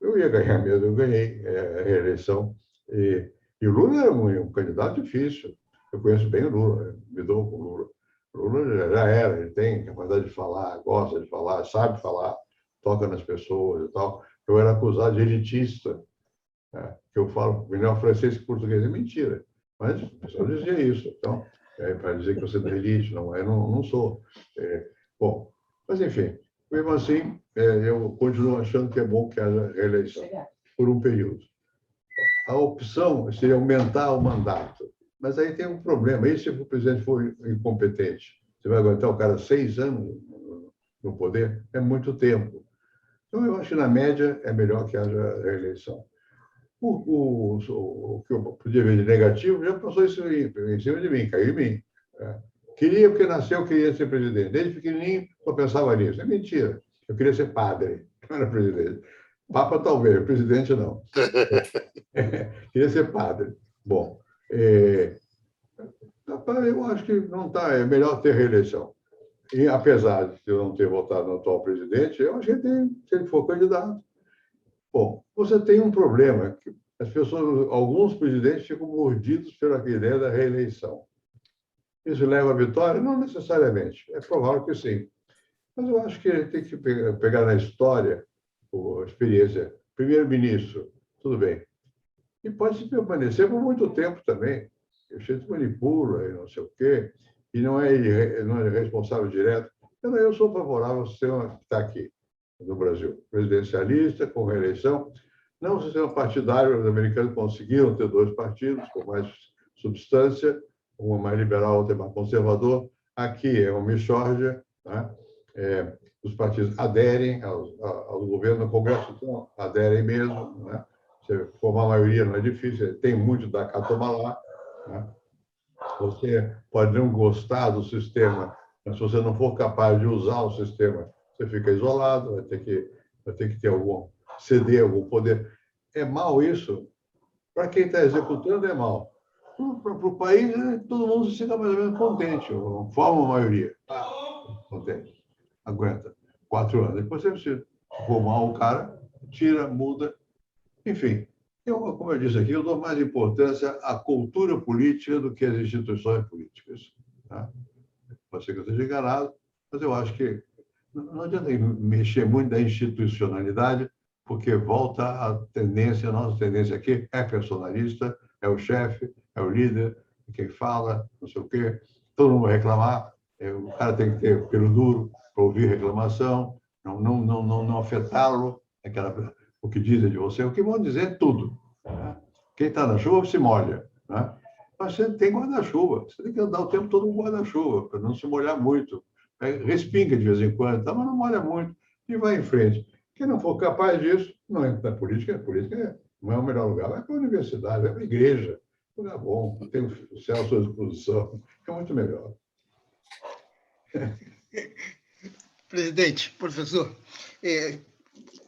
A: Eu ia ganhar mesmo, eu ganhei a reeleição. E o Lula era um candidato difícil. Eu conheço bem o Lula, me dou com o Lula. O Lula já era, ele tem capacidade de falar, gosta de falar, sabe falar, toca nas pessoas e tal. Eu era acusado de elitista, né? Que eu falo melhor francês que português. É mentira, mas o pessoal dizia isso. Então, para dizer que você é da elite, não, eu não sou. Bom, mas enfim, mesmo assim, eu continuo achando que é bom que haja reeleição por um período. A opção seria aumentar o mandato. Mas aí tem um problema. E se o presidente for incompetente? Você vai aguentar o cara 6 anos no poder? É muito tempo. Então, eu acho que, na média, é melhor que haja reeleição. O que eu podia ver de negativo já passou isso em cima de mim, caiu em mim. Queria, porque nasceu, queria ser presidente. Desde pequenininho, só pensava nisso. É mentira. Eu queria ser padre, não era presidente. Papa, talvez, presidente, não. Queria ser padre. Bom, eu acho que não tá, é melhor ter reeleição. E, apesar de eu não ter votado no atual presidente, eu acho que se ele for candidato. Bom, você tem um problema, que as pessoas, alguns presidentes ficam mordidos pela ideia da reeleição. Isso leva à vitória? Não necessariamente. É provável que sim. Mas eu acho que tem que pegar na história a experiência. Primeiro-ministro, tudo bem. E pode se permanecer por muito tempo também. O chefe manipula e não sei o quê, e não é responsável direto. Eu sou favorável ao sistema que está aqui, no Brasil. Presidencialista, com reeleição. Não o sistema partidário. Os americanos conseguiram ter 2 partidos com mais substância, um mais liberal, outro mais conservador. Aqui é uma mixórdia, né? Os partidos aderem ao governo, no Congresso então, aderem mesmo, né? Você formar a maioria não é difícil, tem muito da cá, toma lá, né? Você pode não gostar do sistema, mas se você não for capaz de usar o sistema, você fica isolado, vai ter que ter ceder algum poder. É mal isso? Para quem está executando, é mal. Para o país, todo mundo se sinta mais ou menos contente, forma uma maioria. Contente. Aguenta. 4 anos. Depois você precisa formar o cara, tira, muda. Enfim, como eu disse aqui, eu dou mais importância à cultura política do que às instituições políticas. Tá? Pode ser que eu esteja enganado, mas eu acho que não adianta mexer muito na institucionalidade, porque volta a nossa tendência aqui é personalista, é o chefe, é o líder, quem fala, não sei o quê, todo mundo vai reclamar, o cara tem que ter pelo duro para ouvir reclamação, não afetá-lo, o que dizem de você, o que vão dizer tudo. Né? Quem está na chuva se molha. Né? Mas você tem guarda-chuva, você tem que andar o tempo todo com guarda-chuva, para não se molhar muito. Respinga de vez em quando, mas não molha muito, e vai em frente. Quem não for capaz disso, não entra na política. A política não é o melhor lugar. Vai para a universidade, vai para a igreja. Lugar bom, tem o céu à sua disposição. É muito melhor.
E: Presidente, professor,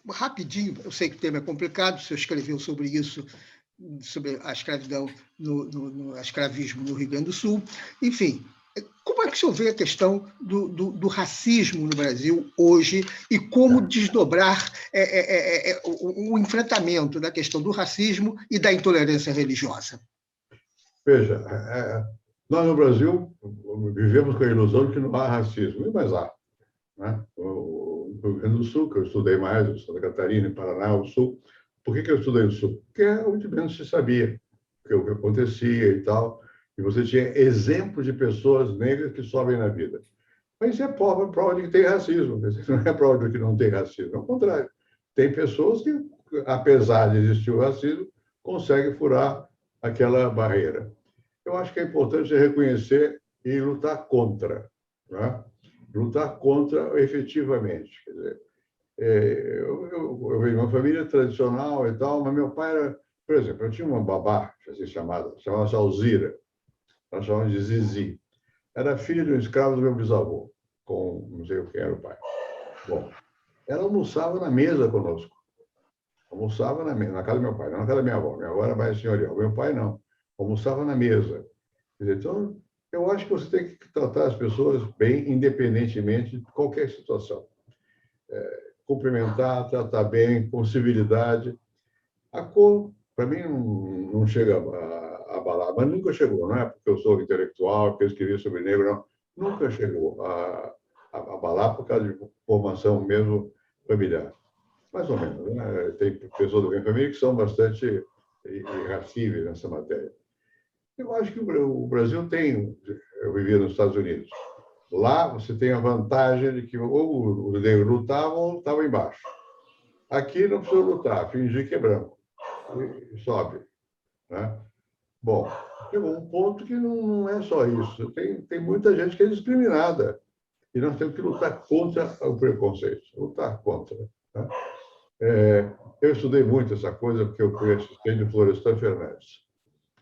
E: rapidinho, eu sei que o tema é complicado, o senhor escreveu sobre isso, sobre a escravidão, no escravismo no Rio Grande do Sul. Enfim, como é que o senhor vê a questão do racismo no Brasil hoje e como desdobrar o enfrentamento da questão do racismo e da intolerância religiosa?
A: Veja, nós no Brasil vivemos com a ilusão de que não há racismo, mas há. Né? O Rio Grande do Sul, que eu estudei mais, o Santa Catarina, Paraná, o Sul. Por que eu estudei o Sul? Porque é onde menos se sabia o que acontecia e tal. E você tinha exemplos de pessoas negras que sobem na vida. Mas isso é prova de que tem racismo. Não é prova de que não tem racismo. Ao contrário. Tem pessoas que, apesar de existir o racismo, conseguem furar aquela barreira. Eu acho que é importante reconhecer e lutar contra. Né? Lutar contra efetivamente. Quer dizer, eu venho de uma família tradicional e tal, mas meu pai era... Por exemplo, eu tinha uma babá, assim chamava-se Alzira. Nós chamamos de Zizi. Era filha de um escravo do meu bisavô, com não sei o que era o pai. Bom, ela almoçava na mesa conosco. Almoçava na casa do meu pai, não na casa da minha avó. Minha avó era mais senhorial. Meu pai, não. Almoçava na mesa. Quer dizer, então, eu acho que você tem que tratar as pessoas bem, independentemente de qualquer situação. Cumprimentar, tratar bem, com civilidade. A cor, para mim, não chega a abalar, mas nunca chegou, não é porque eu sou intelectual, porque eu escrevi sobre negro, não. Nunca chegou a abalar por causa de formação mesmo familiar. Mais ou menos. Né? Tem pessoas da minha família que são bastante irracíveis nessa matéria. Eu acho que o Brasil tem... Eu vivia nos Estados Unidos. Lá você tem a vantagem de que ou os negros lutavam ou estavam embaixo. Aqui não precisa lutar, fingir que é branco. E sobe. Né? Bom, chegou um ponto que não é só isso. Tem muita gente que é discriminada. E nós temos que lutar contra o preconceito. Lutar contra. Né? Eu estudei muito essa coisa porque eu fui assistente do Florestan Fernandes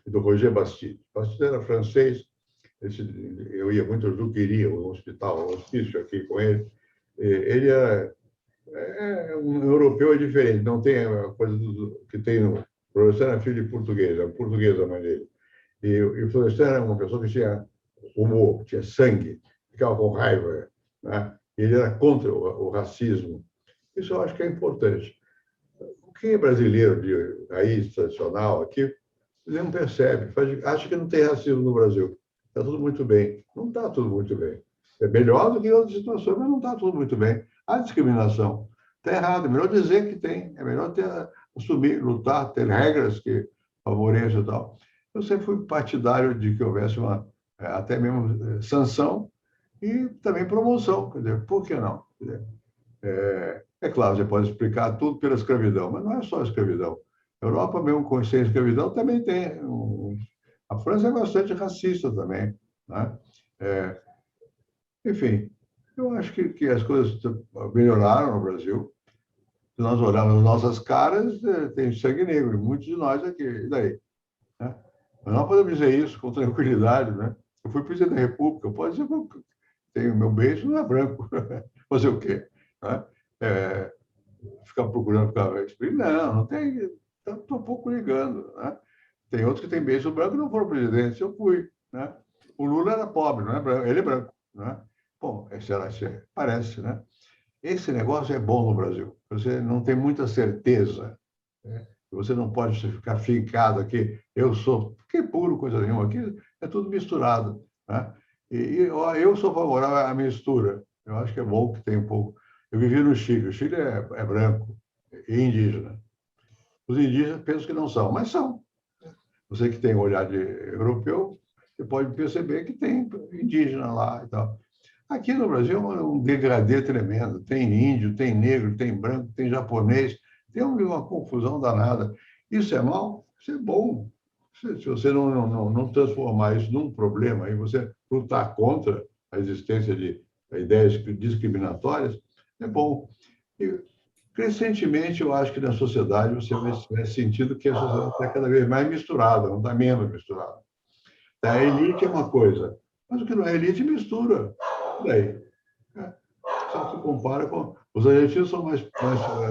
A: e do Roger Bastide. Bastide era francês. Eu ia muito ao Juqueri, um hospício aqui com ele. Ele era um europeu, é diferente, não tem a coisa que tem no... O Florestan era filho de português, era português a mãe dele. E o Florestan era uma pessoa que tinha humor, tinha sangue, ficava com raiva. Né? Ele era contra o racismo. Isso eu acho que é importante. Quem é brasileiro de raiz tradicional aqui, não percebe, acha que não tem racismo no Brasil. Está tudo muito bem. Não está tudo muito bem. É melhor do que em outras situações, mas não está tudo muito bem. Há discriminação. Está errado. É melhor dizer que tem. É melhor assumir, lutar, ter regras que favoreçam e tal. Eu sempre fui partidário de que houvesse até mesmo sanção e também promoção. Quer dizer, por que não? Quer dizer, é claro, você pode explicar tudo pela escravidão, mas não é só a escravidão. A Europa, mesmo sem escravidão, também tem. A França é bastante racista também, né? Enfim, eu acho que as coisas melhoraram no Brasil. Se nós olharmos as nossas caras, tem sangue negro, muitos de nós aqui. E daí? Né? Mas não podemos dizer isso com tranquilidade, né? Eu fui presidente da República, eu posso dizer que tenho meu beijo, não é branco. Fazer o quê? Né? Ficar procurando ficar. Não tem. Estou um pouco ligando. Né? Tem outros que têm beijo branco e não foram presidentes. Eu fui. Né? O Lula era pobre, não é branco, ele é branco. Né? Bom, parece, né? Esse negócio é bom no Brasil. Você não tem muita certeza. Né? Você não pode ficar fincado aqui. Eu sou. Que puro, coisa nenhuma. Aqui é tudo misturado. Né? E eu sou favorável à mistura. Eu acho que é bom que tem um pouco. Eu vivi no Chile. O Chile é branco e indígena. Os indígenas pensam que não são, mas são. Você que tem um olhar de europeu, você pode perceber que tem indígena lá e tal. Aqui no Brasil é um degradê tremendo. Tem índio, tem negro, tem branco, tem japonês. Tem uma confusão danada. Isso é mal? Isso é bom. Se você não transformar isso num problema e você lutar contra a existência de ideias discriminatórias, é bom. E, crescentemente, eu acho que na sociedade você vai sentindo que a sociedade está cada vez mais misturada, não está menos misturada. A elite é uma coisa, mas o que não é elite mistura. E daí? Só se compara com... Os argentinos são mais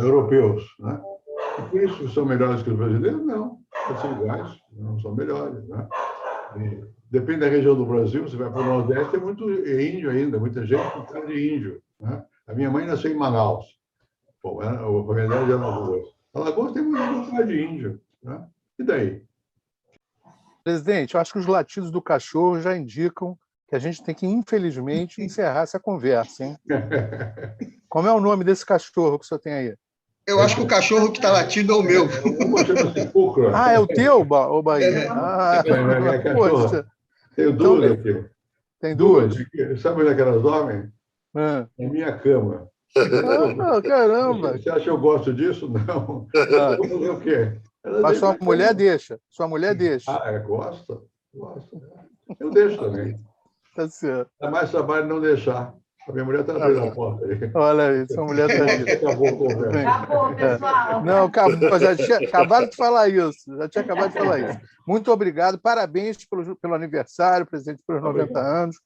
A: europeus, né? E por isso são melhores que os brasileiros? Não, são iguais, não são melhores, né? Depende da região do Brasil, você vai para o Nordeste, tem muito índio ainda, muita gente com cara de índio, né? A minha mãe nasceu em Manaus. Bom, a família de Alagoas. Alagoas tem muito cara de índio, né? E daí?
B: Presidente, eu acho que os latidos do cachorro já indicam que a gente tem que, infelizmente, encerrar essa conversa, hein? Como é o nome desse cachorro que o senhor tem aí?
E: Eu acho que o cachorro que está latindo é o meu.
A: Uma chama-se Cucra.
B: Ah, é o teu, ô Bahia? Poxa.
A: Tenho duas aqui.
B: Tem duas?
A: Sabe onde é que elas dormem?
B: Na
A: minha cama.
B: Caramba!
A: Você acha que eu gosto disso? Não. Vou fazer o quê?
B: Mas sua mulher deixa. Sua mulher deixa.
A: Gosta? Gosta. Eu deixo também.
B: Tá certo.
A: Dá mais trabalho não deixar. A minha mulher está abrindo a porta aí.
B: Olha aí, sua mulher está aí.
A: Acabou a conversa.
F: Acabou, pessoal.
B: Não, acabou. Já tinha acabado de falar isso. Já tinha acabado de falar isso. Muito obrigado. Parabéns pelo aniversário, presidente, pelos 90 anos.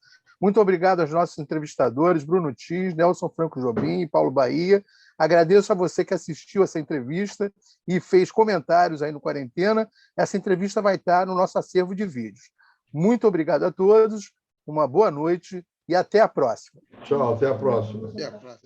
B: Muito obrigado aos nossos entrevistadores, Bruno Tis, Nelson Franco Jobim e Paulo Bahia. Agradeço a você que assistiu essa entrevista e fez comentários aí no Quarentena. Essa entrevista vai estar no nosso acervo de vídeos. Muito obrigado a todos, uma boa noite e até a próxima.
A: Tchau, até a próxima.
E: Até a próxima.